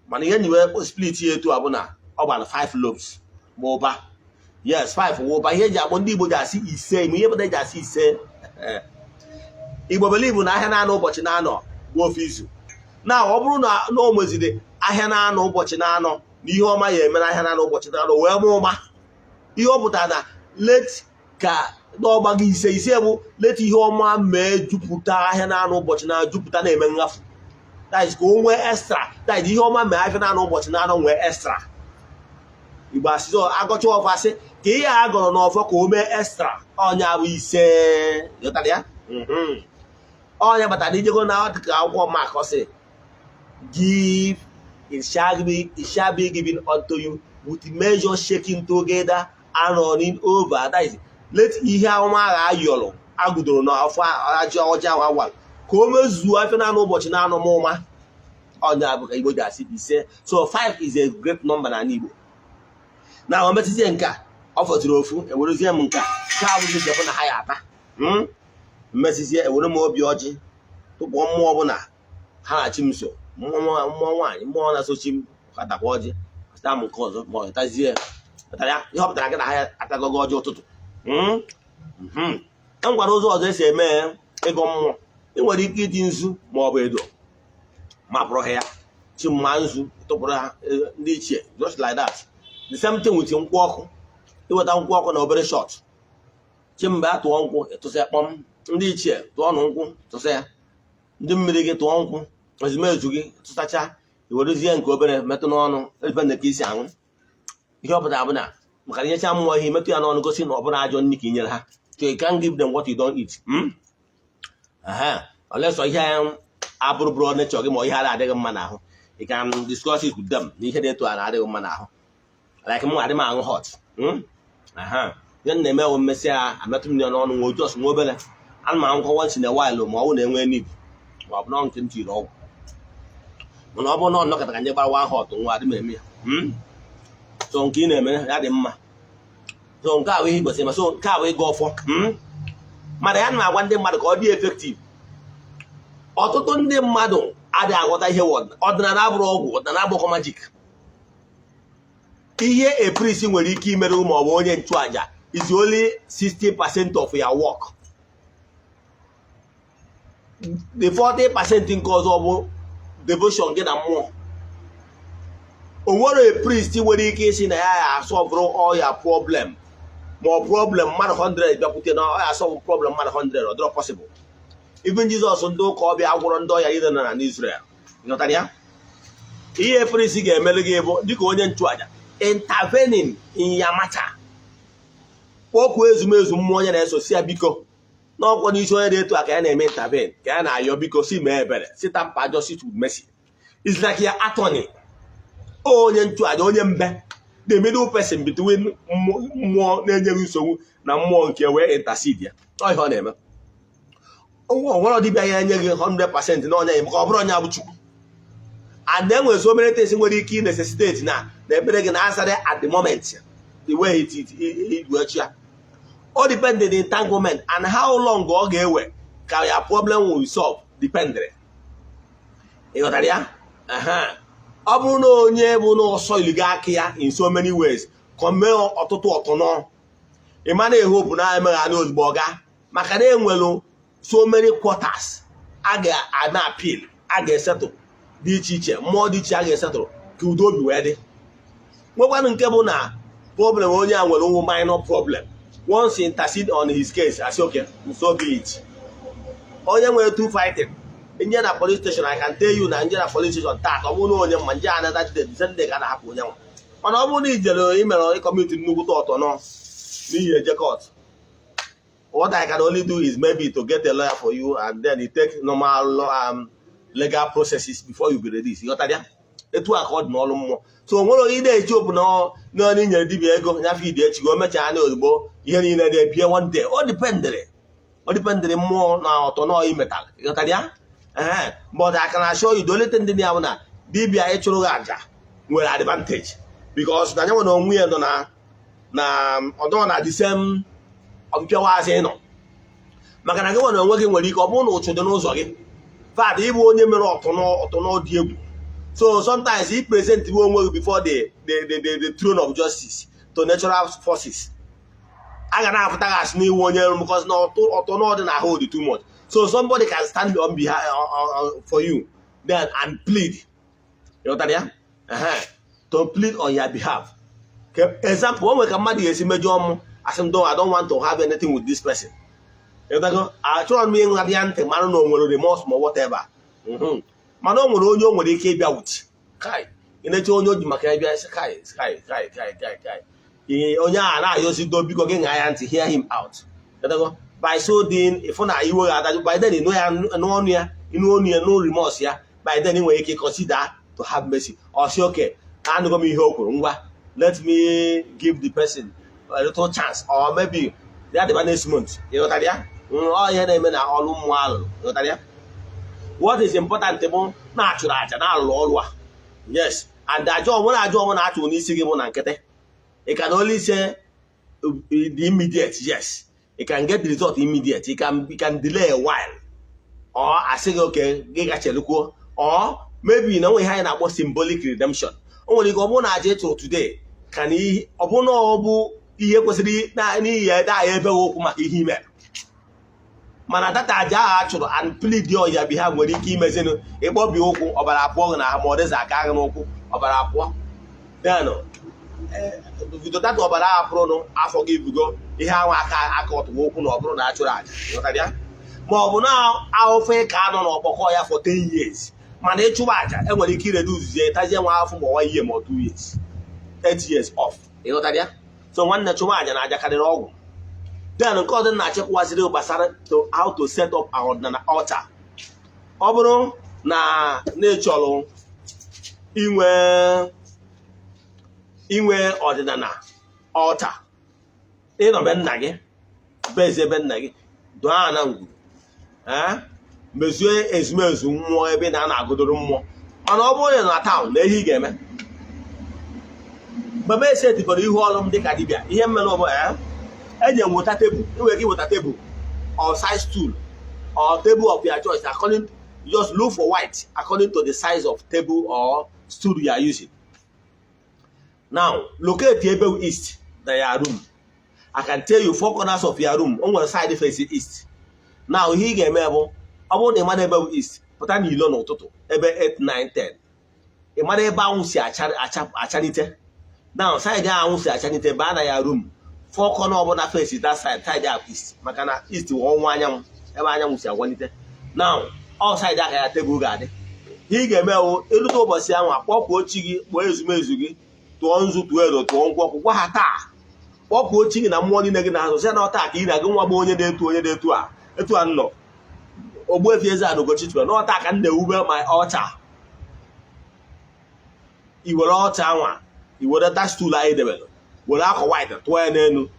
Mana ihe nyiwe split ya etu a bụ na ọ gbara 5 lobes ma ụba, yes 5 ụba. Ihe eji akpọ ndị Igbo ji asị ise ma ihe pụta eji asị ise Igbo believe na ahịa na-anọ ụbọchị na-anọ bụ ofu izu. Na ọ bụrụ na o nweziri ahịa na-anọ ụbọchị na-anọ na ihe ọma ya eme na ahịa na-anọ ụbọchị na-anọ wee mụ ụma, ihe ọ pụtara na let ka n'ọgba gị ise bụ let ihe ọma mee jupụta ahịa na-anọ ụbọchị na-jupụta na-eme ngafu, that is ka o nwee extra, that is ihe ọma mee ahịa na-anọ ụbọchị na-anọ nwee extra. Igbo asịsị agọcha ọfọ asị ka ihe a gọrọ n'ọfọ ka o mee extra ọnya bụ ise, ghọtara ya. Ọnya batara ijego na dịka akwụkwọ Mark ọ sị give it shall be given unto you with measure shaking together and running over, that is let ihe ọma agha ayọrọ agụdoro n'afọ ajọ ọjọọ ahụ awal ka o mezuo afọ na ụbọchị na-anọ m ụma. Ọnya bụ ka Igbo ji asị ise. So 5 is a great number na Igbo. Na o metizie nke a ọ fọtụrụ ofu ewerezie m nke a bụ nke bụ na ha ya ata mmesizie ewere m obi ọjị tụpụ mmụọ ọbụla ha na chi m so, mmụọ nwaanyị mmụọ na-asochi m katakwa ọjị ata m nke ọzọ ma ọ tazie ya ihe ọ pụtara gị na ha atagogo ọjị ụtụtụ. E gwara ụzọ ọzọ esi eme ịgọ mmụọ. Ị nwere ike iji nzu ma ọ bụ edo mapụrụ ha ya chi mma nzu tụpụrụ ha ndị ichie just like that the same thing with nkwụ ọkụ iweta nkwụ ọkụ na obere shot chimgbe a tụọ nkwụ ịtụsị kpọm ndị ichie tụọ nụ nkwụ tụsị ya ndị mmiri gị tụọ nkwụ ezumezu gị tụtacha iwerezie nke obere metụ n'ọnụ edipende ka isi aṅụ ihe ọ pụtara bụ na maka inyecha mmụọ ihe metụ ya n'ọnụ gosi na ọ bụrụ ajọ nri ka inyere ha so you can't give them what you don't eat olesọ ihe abụrụbụrụ nature gị ma ihe ara adịghị mma n'ahụ you can discuss it with them na ihe dị etu a na-adịghị mma n'ahụ like m adị m aṅụ hot ihe m na-eme ewu mmesị ya ametụ m ya n'ọnụ nwa ojos nwa obere ana m aṅụkọ once in a while ma ọ bụ na-enwe nib ma ọ bụ na nke m tiri ọgwụ mana ọ bụrụ na ọ nọkọta ka nye gbara one hot nwa adị m eme ya so nke ị na-eme ya dị mma so nke ahụ ihe kwesịrị ma so nke ahụ ịga ọfọ mana ya na-agwa ndị mmadụ ka ọ dị efektiv ọtụtụ ndị mmadụ adịghị aghọta ihe ọdịnala abụrụ ọgwụ ọdịnala abụghị majik ihe a priest nwere ike imere ma ọ bụ onye nchụaja is only 60% of your work. The 40% nke ọzọ bụ devotion gị na mmụọ. O nwere a priest nwere ike isi na ya solve all your problem ma ọ problem mmadụ 100 bịakwute na ọ ya solve problem mmadụ 100 ọ dịrọ possible. Even Jesus ndị ụka ọbịa agwụrọ ndị ọya niile na Israel. Ịghọtara ya? Ihe priest ga-emere gị bụ dịka onye nchụaja intervening in your matter. Okwu ezumezu mmụọ onye na-esosi ya biko n'ọkwa n'isi onye dị etu a ka ya na-eme intervene ka ya na-ayọ biko si mee ebere si tampa justice with mercy. It's like your attorney. Onye nchụaja onye mbe the middle person between mmụọ na-enyeghị nsogbu na mmụọ nke wee intercede ya. Ọ ihe ọ na-eme. Onwere dibịa ya enyeghị 100% na onye ya maka ọ bụrụ onye abụ Chukwu. And then when so many things nwere ike necessitate na ekpere gị na answer at the moment the way it works ya. All depends on the entanglement and how long ọ ga-ewe ka your problem will solve dependere. Ịghọtara ya? Ọ bụrụ na onye bụ n'ọsọ iligo aka ya in so many ways ka mee ọtụtụ ọtụnọ ị ma na ehope na emegha na ozugbo ọga maka na enwelu so many quarters a ga-ana appeal a ga-esettle dị iche iche mmụọ dị iche a ga-esetụrụ ka udo obi wee dị. Nwekwanụ nke bụ na problem onye a nwere ụmụ minor problem once intercede on his case asị okay so be it. Onye nwere two fighting nje na police station I can tell you na nje na police station taa ọ bụrụ na onye mma nje another day Sunday ka na-ahapụ onye nwa mana ọ bụrụ na ijere imere ịkọmiti nnukwu ọtọ nọ n'ihi eje court what I can only do is maybe to get a lawyer for you and then you take normal legal processes before you be released. You got that? Etu akọd n'ọlụ mmụọ. So nwere onye na-eji obu na onye nyere dibịa ego nyafe ide echi go mecha anya ozugbo ihe niile na-ebie one day. Ọ dependere mmụọ na ọtọ na imetal. You got that? But I can assure you the only thing dị ya bụ na dibịa ịchụrụ gị aja nwere advantage because na nyanwe na onwe ya nọ na ọdọ na the same mpịawazi nọ maka na gị nwe na onwe gị nwere ike ọ bụrụ na ụchụ dị n'ụzọ gị fat ịbụ onye mere ọtụnọ dị egwu. So sometimes he present onwe before the throne of justice to natural forces. A ga na-apụta gị asị n'iwu onye rụ because na ọtụnọ dị na ahụ dị too much. So somebody can stand on behalf for you then and plead. You know ya? To plead on your behalf. Okay. Example, when we can mmadụ esi mejọ ọmụ asị m I don't want to have anything with this person. Achọrọ m ịṅụ ya ntị mara na o nwere remorse ma whatever. Mana o nwere onye o nwere ike ịbịa wuti kai ị na-eche onye o ji maka ya bịa isi kai onye a na-ayọzi do biko gị ṅaa ya ntị hear him out. By so doing ịfụ na iwe adajụ by then ịnụ ya n'ọnụ ya no remorse ya by then ị nwere ike consider to have mercy or say okay anụgo m ihe o kwuru ngwa let me give the person a little chance or maybe ya dịba next month. Ịghọtara ya? Ọ ihe na-eme na ọrụ mmụọ alụrụ. Ịghọtara ya? What is important bụ na-achụrụ aja na-alụrụ ọrụ a. Yes, and nwere ajọ ọmụ na-achụ n'isi gị bụ na nkịtị. You can only say the immediate, yes. You can get the result immediate. You can delay a while. Or I say okay, gị gachelukwuo. Or maybe na onwe ihe anyị na-akpọ symbolic redemption. O nwere ike ọ bụrụ na aja ịchụrụ today ka na ọ bụrụ na ọ bụ ihe kwesịrị n'ihi ya ebe okwu maka ihe ime. Mana data aja a chụrụ and plead on your behalf nwere ike imezinu ịkpọbi ụkwụ ọbara apụọ gị na ma ọ dịza aka gị n'ụkwụ ọbara apụọ then bido data ọbara apụrụ nụ afọ gị bigo ihe ahụ aka ọtụwa okwu na ọ bụrụ na a chụrụ aja ma ọ bụ na ahụfe ka anọ n'ọkpọkọ ya for 10 years mana ịchụba aja enwere ike ireduce ya tazie nwa afọ ma 1 year ma 2 years 8 years off ịghọtara ya so nwanne chụba aja na aja karịrị ọgwụ then nke ọzọ na-achịkwaziri gbasara how to set up our ọdịnala altar ọ bụrụ na na-echọrọ inwe ọdịnala altar ịnọbe nna gị beze ebe nna gị doo ana ngwuru mezie ezumezu mmụọ ebe na a na-agụdoro mmụọ mana ọ bụrụ na taụn na ihe ị ga-eme mgbe ese tikọrọ ihu ọrụ m dịka dibịa ihe mmere ọ bụla enye m weta tebụl enwere ike weta tebụl or size stool or table of your choice according just look for white according to the size of table or stool you are using. Now locate ebe east na your room. I can tell you 4 corners of your room on one side facing east. Now ihe ị ga-eme bụ ọ bụrụ na ị mara ebe east pụta n'ilo n'ụtụtụ ebe 8 9 10 ị mara ebe anwụ si achanite. Now side anwụ si achanite baa na ya room 4 corner ọbụla face that side up east maka na east wụ ọnwa anyanwụ ebe anyanwụ si agwalite. Now all side aka ya tebụl ga-adị ihe ị ga-eme bụ elute ụbọchị ahụ akpọpụ chi gị kpọọ ezumezu gị tụọ nzu tụọ edo tụọ nkwụ ọkụ gwa ha taa kpọpụ chi gị na mmụọ niile gị na-azụ sị na ọta ka ị na-agụ nwa bụ onye na-etu a etu a nnọ Ogbuefi EZE-ANA Ugochi tụrụ n'ọta ka m na-ewube my altar. Iwere ọta nwa iwere that stool anyị debere were akwa white tụọ ya n'elu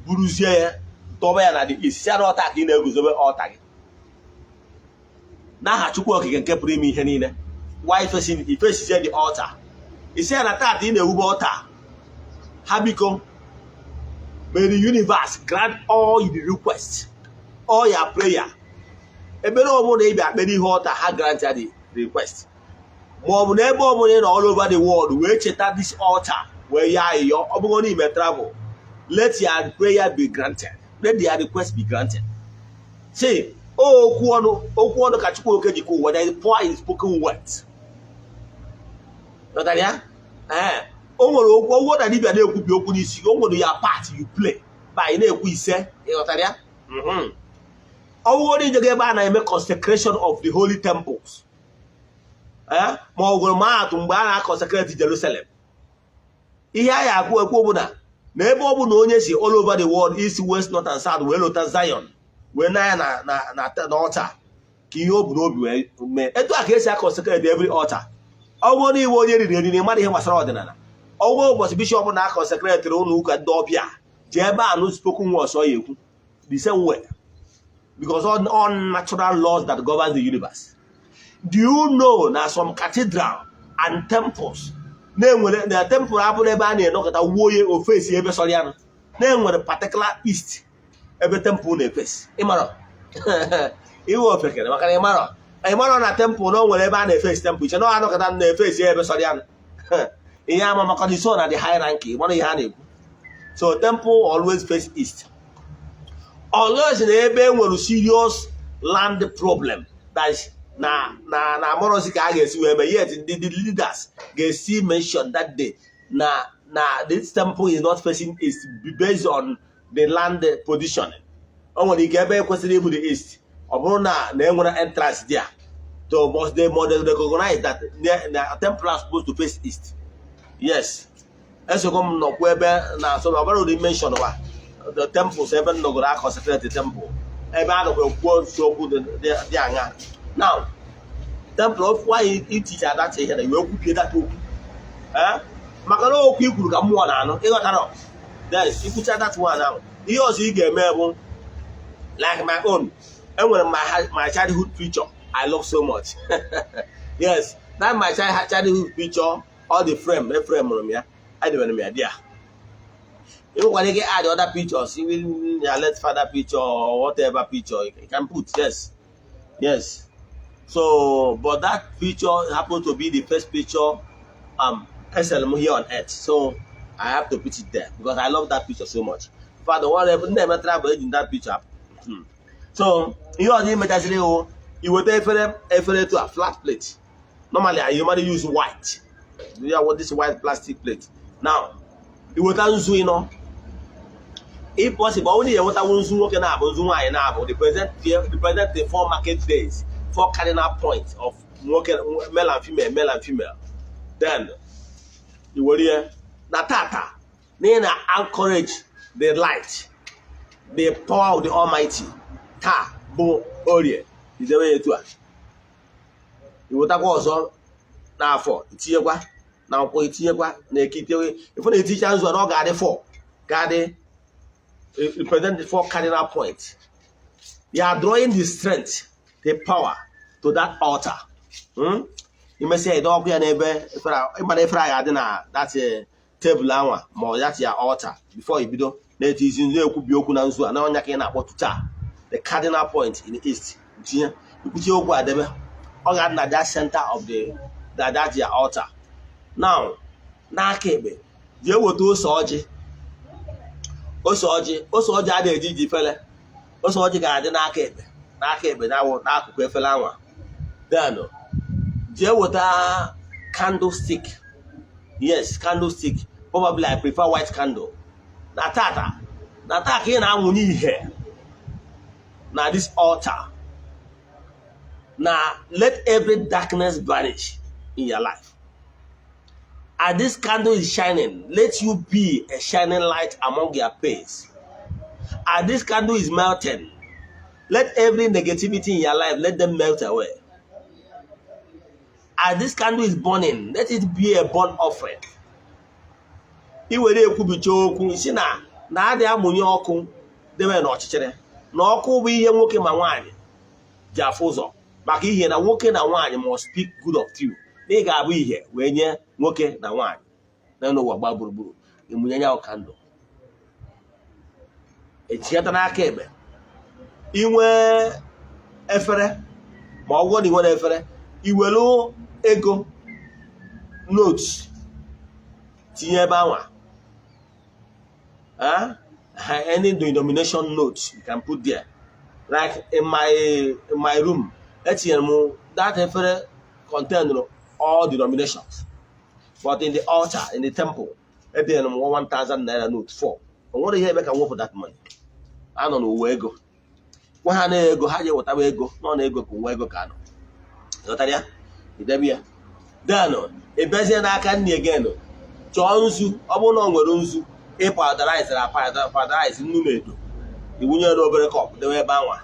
buruzie ya tọba ya na dị isi ya n'ọta ka ị na-eguzobe ọta gị n'aha Chukwu okike nke pụrụ ime ihe niile why ifesizie the altar isi ya na taata ị na-ewube ọta ha biko may the universe grant all the requests all your prayer ebere ọbụla ị bịa kpere ihe ọta ha grant ya the request ma ọ bụ na ebe ọbụla ị nọ all over the world wee cheta this altar wee ya ayịyọ ọ bụrụ na ime travel let your prayer be granted let their request be granted. See okwu ọnụ ka Chukwu oke jikọ ụwa there is power in spoken words. Nọtara ya o nwere okwu na dibịa na-ekwubi okwu n'isi o nwere ya part you play by na-ekwu ise ịghọtara ya ọ bụrụ na ije ebe a na-eme consecration of the holy temples ma ọ gwụrụ maatụ mgbe a na-consecrate Jerusalem ihe a ya akwụ ekwu bụ na ebe ọ bụ na onye si all over the world east west north and south wee lota Zion wee na ya na altar ka ihe o bu n'obi wee mee etu a ka esi consecrate every altar. Ọ bụrụ na iwe onye riri eriri mmadụ ihe gbasara ọdịnala ọgwụ ụbọchị bishọp na-akọnsekreti ụlọ ụka ndị ọbịa ji ebe a nụ spoken words ọ ya ekwu the same way because all natural laws that govern the universe. Do you know na some cathedral and temples na-enwere na temple abụrụ ebe a na-enọkọta wuo ya ofesi ebe sọrọ ya na-enwere particular east ebe temple na-efesi ịmara iwe ofekere maka na ịmara na temple na o nwere ebe a na-efesi temple iche na anọkọta na-efesi ebe sọrọ ya ihe ama maka the so na the high ranking mana ihe a na-ekwu. So temple always face east always na ebe enwere serious land problem that is na amorozi ka a ga-esi wee mee yet the leaders ga-esi mention that day na this temple is not facing east based on the land positioning. O nwere ike ebe kwesịrị ịbụ the east ọ bụrụ na enwere entrance there so must they recognize that the temple are supposed to face east. Yes esokwa m nọkwa ebe na so ọbara ụdị mention wa the temples ebe nnọgoro a consecrate the temple ebe a nọkwa kwuo okwu dị anya. Now temple of why teach that here na iwe kwupie that okwu maka na okwu ikwuru ka mmụọ na-anụ ịghọtara then ikwucha that one ahụ ihe ọzọ ị ga-eme bụ like my own enwere my childhood picture I love so much. Yes that my childhood picture all the frame mụrụ m ya adịbere m ya dị ya ịnwekwara ike add other pictures even your late father picture or whatever picture you can put. Yes so but that picture happened to be the first picture SLM here on earth, so I have to put it there because I love that picture so much. Father whatever never travel in that picture. So you are the material you would efere to a flat plate. Normally I usually use white. You want this white plastic plate. Now iweta nzu ịnọ. If possible, only you want to nzu nwoke na-abụ nzu nwaanyị na-abụ represent the 4 market days, 4 cardinal points of male and female, male and female. Then you will hear na tata na encourage the light, the power of the Almighty. Ta bụ orie idewe etu a. Iwetakwa ọzọ n'afọ itinyekwa na nkwọ itinyekwa na ekitewe. Ifu na eticha nzu na ọ ga-adị 4 ga-adị represent the 4 cardinal points. You are drawing the strength, the power to that altar. You may say, "Dog, you never." If I had that table hour, more that's your altar before you do. That is in there. Could be open and so on. Now you can about the cardinal point in the east. You could see whatever. All that center of that's your altar. Now, kebe. You will do soji. Osoji adị eji ifele. Osoji ga-adị n'aka ekpe na-awụ n'akụkụ efele anwa. Then jee weta candlestick. Yes, candlestick. Probably I prefer white candle. Na tata ka ị na-anwụnye ihe na this altar. Now let every darkness vanish in your life. As this candle is shining, let you be a shining light among your peers. As this candle is melting, let every negativity in your life, let them melt away. As this candle is burning, let it be a burnt offering. Iwere ekwubicha okwu isi na adị amụnye ọkụ debe na ọchịchịrị. Na ọkụ bụ ihe nwoke ma nwaanyị ji afụ ụzọ. Maka ihe na nwoke na nwaanyị must speak good of you. Ị ga-abụ ihe wee nye nwoke na nwaanyị na n'ụwa gba gburugburu. Ịmụnye ya kandụl. Etinyeta n'aka ekpe. Inwe efere ma ọ bụrụ na inwe efere, iwelu ego notes tinye ebe anwa. Any denomination notes you can put there. Like in my room, etinyere that efere contain all denominations. But in the altar, in the temple, at the end of 1,000 naira note 4. And what do you make a work for that money? I don't know where go. What how you whatever go, non ego where go cano. Notaria? Idebia. Then a bezin I can again. Johnsu, Obono Runzu, a paradise in Numedo. The winner over a cup, the way bawa.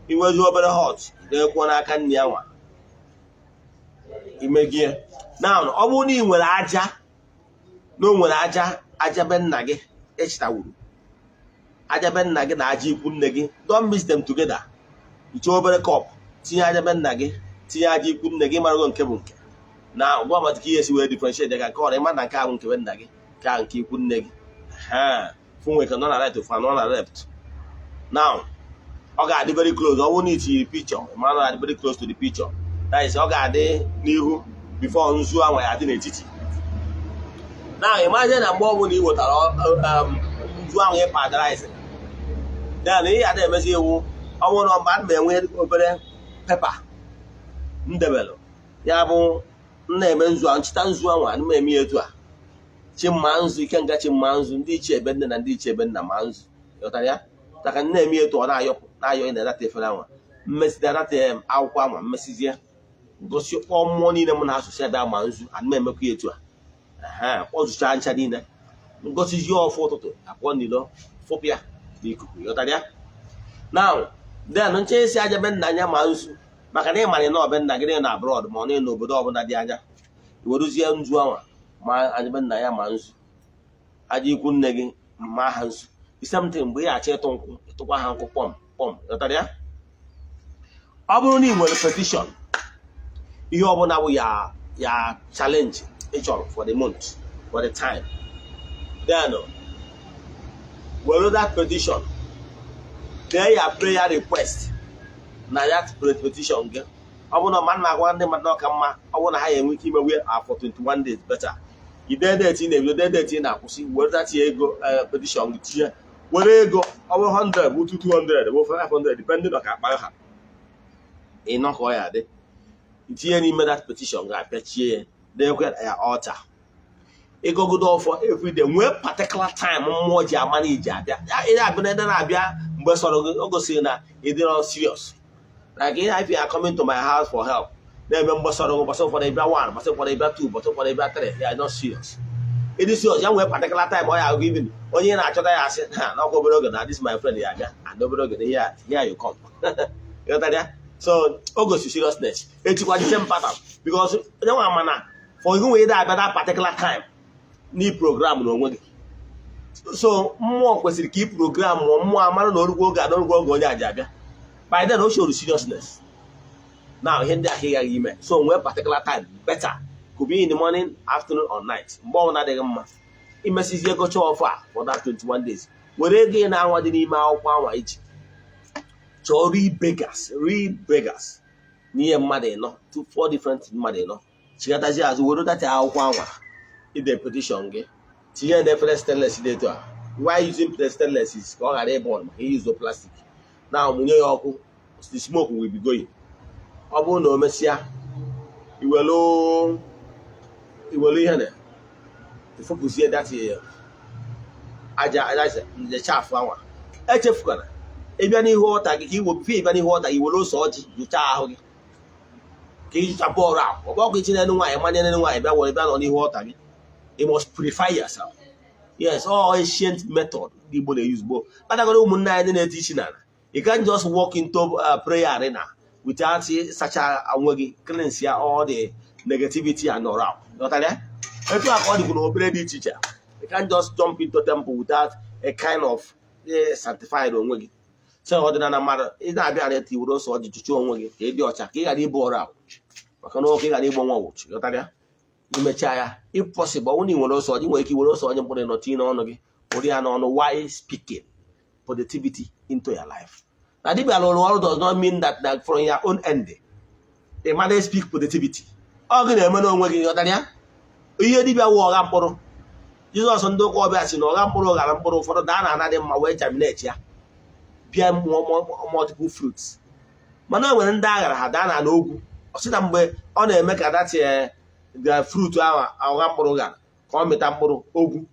He was over the hot, the one I can near one. Imegie. Now, Obuni will aja. No one aja ben nage, echtawu. Aja ben nage na aji pun negi. Don't mix them together. It's over the cup. Tia aja ben nage, tia aji pun negi maron kebunke. Now, what must gears will differentiate? They can call a man and can't keep nage, can't keep pun negi. Fun we cannot allow to find one left. Now, okay, very close. I won't need to the picture. Man, are very close to the picture. That is okay, nihu before nzu anwa ya dị n'etiti. Now imagine na mgbe ọbụla ị wetara nzu anwa ya paradise. Then ị ya na-emezi ewu ọnwụ na mba ma enwe obere pepa ndebelu. Ya bụ na-eme nzu anwa nchita nzu anwa na eme etu a. Chimma nzu ike nga chimma nzu ndị iche ebe nne na ndị iche ebe nna ma nzu. Yọtara ya? Taka na-eme etu ọ na-ayọ na data efere anwa. Mmesi data akwụkwọ anwa mmesizie. Gosi ọmụọ niile m na-asụsụ ebe ama nzu ana m emekwa etu a ọzụcha ncha niile ngosizi ọfụ ụtụtụ akpọ nilo fụpịa n'ikuku yọtara ya. Now then nche esi aja be nna anya ma nzu maka na ịmanye na ọbe nna gị na abroad ma ọ na n'obodo ọbụla dị anya iweruzie nzu anwa ma aja be nna ya ma nzu aja ikwu nne gị ma ha nzu isemte mgbe ị achọ ịtụ nkwụ ịtụkwa ha nkwụ pọm yọtara ya. Ọ bụrụ na ị nwere petition ihe ọbụla bụ ya challenge ịchọrọ for the month, for the time, then were that petition dee ya prayer request na that petition gị. Ọ bụrụ na mmadụ na-agwa ndị mmadụ ọka mma ọ bụrụ na ha enwe ike imewe for 21 days better. Ide date na-ebido dee date na-akwụsị were that ego petition gị tinye were ego ọ bụ 100 bụ 200 bụ 500 depending on ka akpa ha ịnọkọ ya dị. Itinye n'ime that petition ga-apịachie ya dekwe ya altar. It go good for every day. When particular time, more manage. But sort of go see that it's not serious. Like if you are coming to my house for help, then remember sort of for the one, but for the two, but for the three, they are not serious. It is serious. Young particular time I are giving. When you are I said, no go below. This is my friend here, and no below here you come. You know that? So August is seriousness. It's the same pattern because no one man for you way that particular time need program no one. So more question keep program more man no go go. By then, also the seriousness. Now, here, so when particular time better could be in the morning, afternoon, or night. More than the message you go to far for that 21 days. When they get now, what the email power each. So read beggars. Near mother, no, 4 different mother, no. She got as well that our power in the petition. She had the first stainless later. Why using the stainless is all are born. He used the plastic. Now, the smoke will be going. Abu no Messia, you will hear the focus here that year. The chaff flower. HF, if any water, he will feel any water, he will also you child. He pour out, or walk in any way, money anyway, about what about only water. You must purify yourself. Yes, all ancient method, people they use both. But I got a woman in a teaching. You can't just walk into a prayer arena without such a cleanse all the negativity and around. Not that? If you are calling to an teacher, you can't just jump into a temple without a kind of sanctified on. So, Odinana matter is not reality would also to show on Wiggy. If you're checking a bore out, I can walk in a neighbor watch. You may try, if possible, only one also, you will also put a note on Odinana on why speaking positivity into your life. Now, the world does not mean that from your own end, they might speak positivity. Jesus on do go back in Oramporo for the Dana and my way terminate multiple fruits. Mana when Dagger had done an ogu, or sit on a make that the fruit our Ramporogan, come Tamporo, ogu,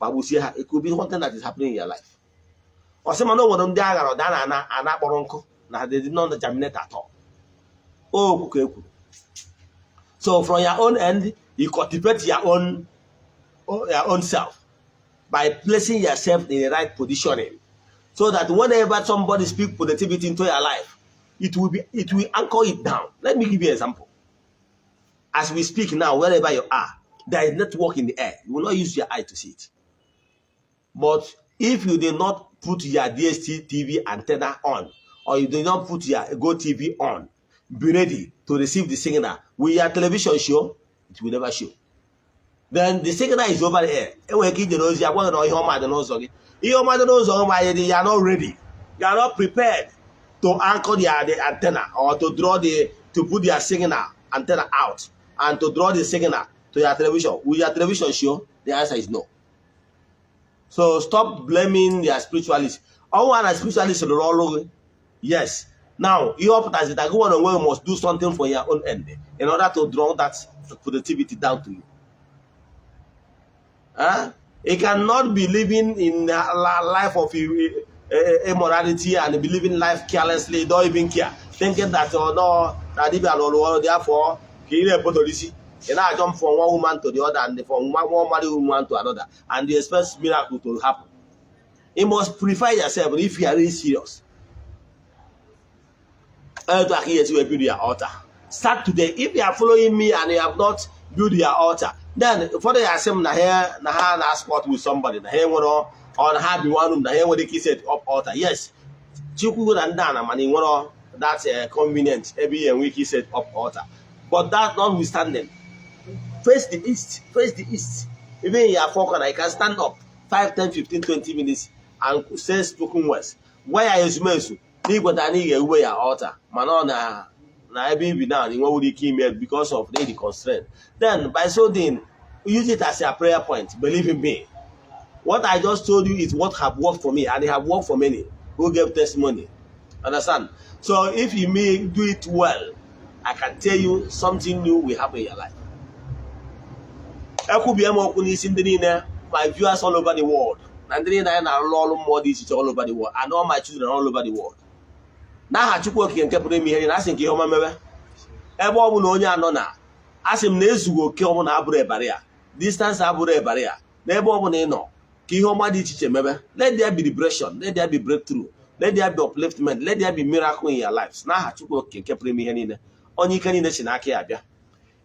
Babusia, it could be something that is happening in your life. Or some no Dagger or Dana and Aporonco, now they did not germinate at all. Oh, okay. So from your own end, you cultivate your own self by placing yourself in the right positioning, so that whenever somebody speaks positivity into your life, it will anchor it down. Let me give you an example. As we speak now, wherever you are, there is network in the air. You will not use your eye to see it. But if you did not put your DSTV antenna on, or you did not put your Go TV on, be ready to receive the signal. With your television show, it will never show. Then the signal is over the air. You are not ready. You are not prepared to anchor the antenna or to put your signal antenna out and to draw the signal to your television. Will your television show? The answer is no. So stop blaming your spiritualists. All one spiritualists are wrong. Yes. Now, you must do something for your own end in order to draw that positivity down to you. You cannot be living in a life of immorality and be living life carelessly, don't even care, thinking that therefore, you now jump from one woman to the other and from one married woman to another, and you expect miracle to happen. You must purify yourself if you are really serious. To build your altar. Start today. If you are following me and you have not built your altar, then for the assembly na spot with somebody, na here or have the one room, na here what they set up altar. Yes, Chuku and Dana man, that's convenient every year we set up altar. But that notwithstanding, face the east, face the east. Even you are focused, I can stand up 5, 10, 15, 20 minutes and say spoken words. Why are you smelling? Way your altar. Manona na be now in what would you keep because of the constraint. Then by so doing, use it as a prayer point. Believe in me. What I just told you is what have worked for me, and it have worked for many who gave testimony. Understand? So if you may do it well, I can tell you something new will happen in your life. ekwubie m okwu n'isi ndị niile my viewers all over the world na ndị niile anyị na-arụ ọrụ mmụọ dị iche iche all over the world and all my children all over the world. N'aha Chukwu okike nke pụrụ ime ihe niile, asị nke ihe ọma mebe ebe ọ bụ na onye anọ na asị m na ezughị oke ọbụla abụrụ ebara ya, distance abụrụ ebara ya, n'ebe ọ bụla ị nọ ka ihe ọma dị iche iche mebe. Let there be liberation, let there be breakthrough, let there be upliftment, let there be miracle in your lives. N'aha Chukwu okike nke pụrụ ime ihe niile, onye ike niile si n'aka ya bịa.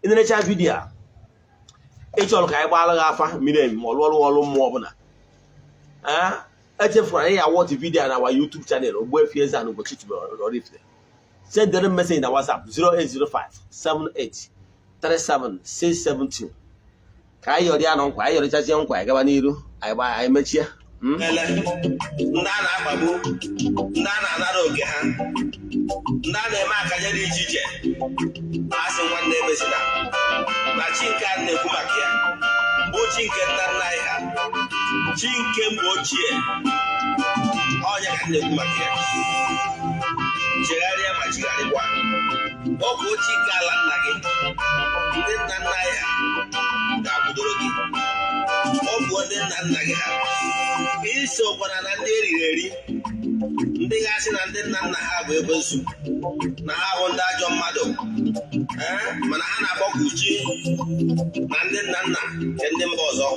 Ị na-enecha vidiyo a ịchọrọ ka anyị gbaala gị afa mmiri emi ma ọrụ mmụọ ọbụla, echefura ya watch video na our YouTube channel Ogbuefi EZE-ANA Ugochi oraifite. Send them message na WhatsApp 08057837672. Ka anyị yọrọ ya na nkwa, anyị yọrịchazie nkwa anyị gaba n'iru, anyị mechie. Ndị a na-akpagbu, ndị a na-anara oge ha, ndị a na-eme akanya dị iche iche, asị nwanne ebezina na chi nke a na-ekwu maka ya bụ chi nke nna nna anyị ha, chi nke mgbe ochie, ọnya ka na-ekwu maka ya. Chegharịa ma chigharịkwa, ọ bụ chi nke ala nna gị, ndị nna nna anyị ha ga-akwụdoro gị. Ọ bụ ndị nna nna gị ha isokwana na ndị eriri eri, ndị ga-asị na ndị nna nna ha bụ ekwensu, na ha bụ ndị ajọ mmadụ, mana ha na-agbakọ chi na ndị nna nna nke ndị mba ọzọ.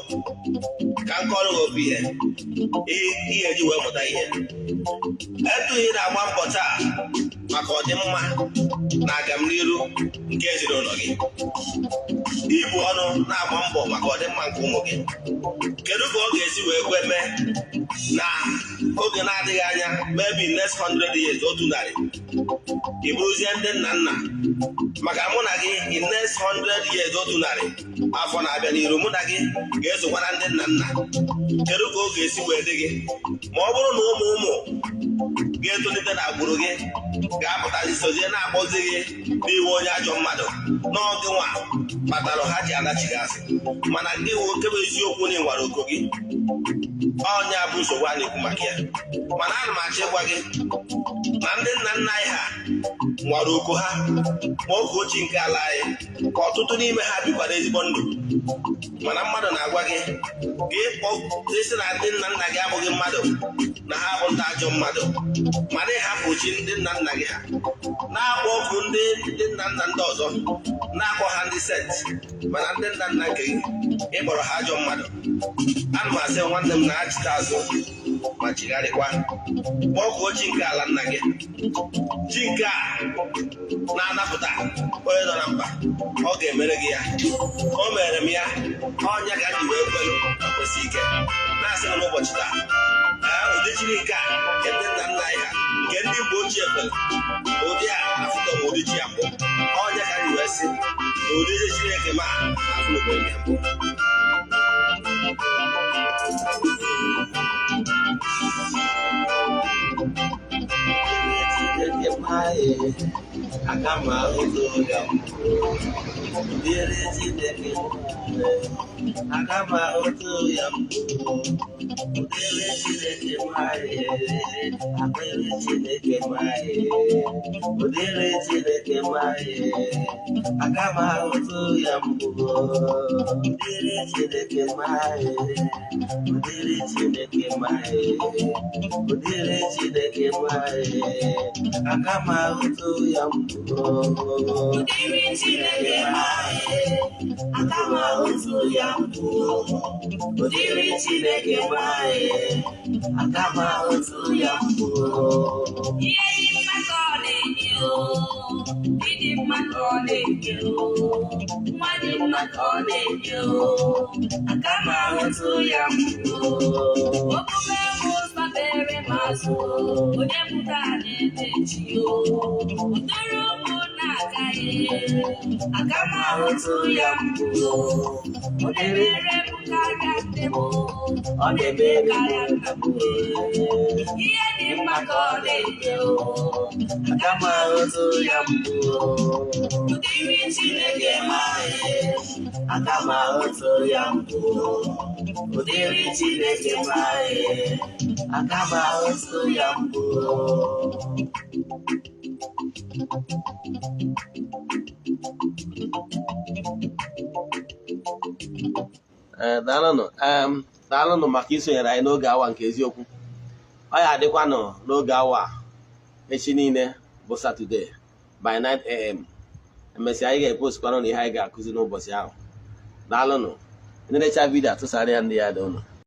Ka m kọrọ gị ofu ihe eji wee mụta ihe. Etughị na-agba mbọ taa maka ọdịmma na agamniru nke ezinụlọ gị. Ibu ọnụ na-agba mbọ maka ọdịmma nke ụmụ gị. Kedu ka ọ ga-esi wee kwe mee na oge na-adịghị anya, maybe next 100 years, otu narị, ị bụrụzie ndị nna nna? Maka mụ na gị in next 100 years, otu narị afọ na-abịa n'iru, mụ na gị ga-esokwana ndị nna nna. Kedu ka ọ ga-esi wee dị gị ma ọ bụrụ na ụmụ ga-etolite na agbụrụ gị ga-apụta isozie na-akpọzi gị n'ihu onye ajọ mmadụ n'oge nwa kpatara ha ji adachighị azụ, mana ndị iwu nke bụ eziokwu na ịnwara oko gị? Ọnya bụ nsogbu a na-ekwu maka ya. Mana ana m achọ ịgwa gị na ndị nna nna anyị ha nwara oko ha ma oge ochie nke ala anyị, ka ọtụtụ n'ime ha bikwara ezigbo ndụ. Mana mmadụ na-agwa gị ka ịkpọ isi na ndị nna nna gị abụghị mmadụ, na ha bụ ndị ajọ mmadụ, mana ịhapụ chi ndị nna nna gị ha, na-akpọ ọkụ ndị nna nna ndị ọzọ, na-akpọ ha ndị sent, mana ndị nna nna nke gị ịkpọrọ ha ajọ mmadụ. Ana m asị nwanne m na-achịta azụ ma chigharịkwa, kpọkuo chi nke ala nna gị, chi nke a na-anapụta onye nọ na mba. Ọ ga-emere gị ya, o mere m ya. Ọnya ka ji wee kwelu kwesị ike na-asị m n'ụbọchị taa, ụdị chiri nke a nke ndị nna nna anyị ha, nke ndị mgbe ochie kwere, ụdị a afụtọ m ụdị chi ya mbụ. Ọnya ka ji wee sị na ụdị Chineke ma afụlụgbe ya mbụ. Agama ụzọ ya dịrị Chineke, agama ụzọ ya dịrị Chineke maghị, akpịrị Chineke maghị, dịrị Chineke maghị, agama ụzọ ya dịrị Chineke maghị, dịrị Chineke maghị, dịrị Chineke maghị, agama ụzọ ya Udiri Chineke maghị, agama ụzọ ya Udiri Chineke maghị, agama ụzọ ya ihe mma ka ọ na-enye ịdị mma ka ọ na-enye nwa dị mma ka ọ na-enye agama ụzọ ya omume ụzọ bere m azụ, onye pụta na-ete chi ụdọrọ ụmụ na-agaghị agama ụzọ ya ọ na-emere m karịa nne m, ọ na-eme karịa nna m. Ihe dị mma ka ọ na-enye agama ụzọ ya Udiri Chineke maghị, agama ụzọ ya Udiri Chineke maghị, agama ụzọ ya daalụnụ maka isonyere anyị n'oge awa nke eziokwu. Ọ ya adịkwanụ n'oge awa echi niile bụ Satọde by 9 AM. Emesịa anyị ga-epostụkwanụ na ihe anyị ga-akụzi n'ụbọchị ahụ. Daalụnụ. Nerecha vidio atụsara ya ndị ya dị ụnụ.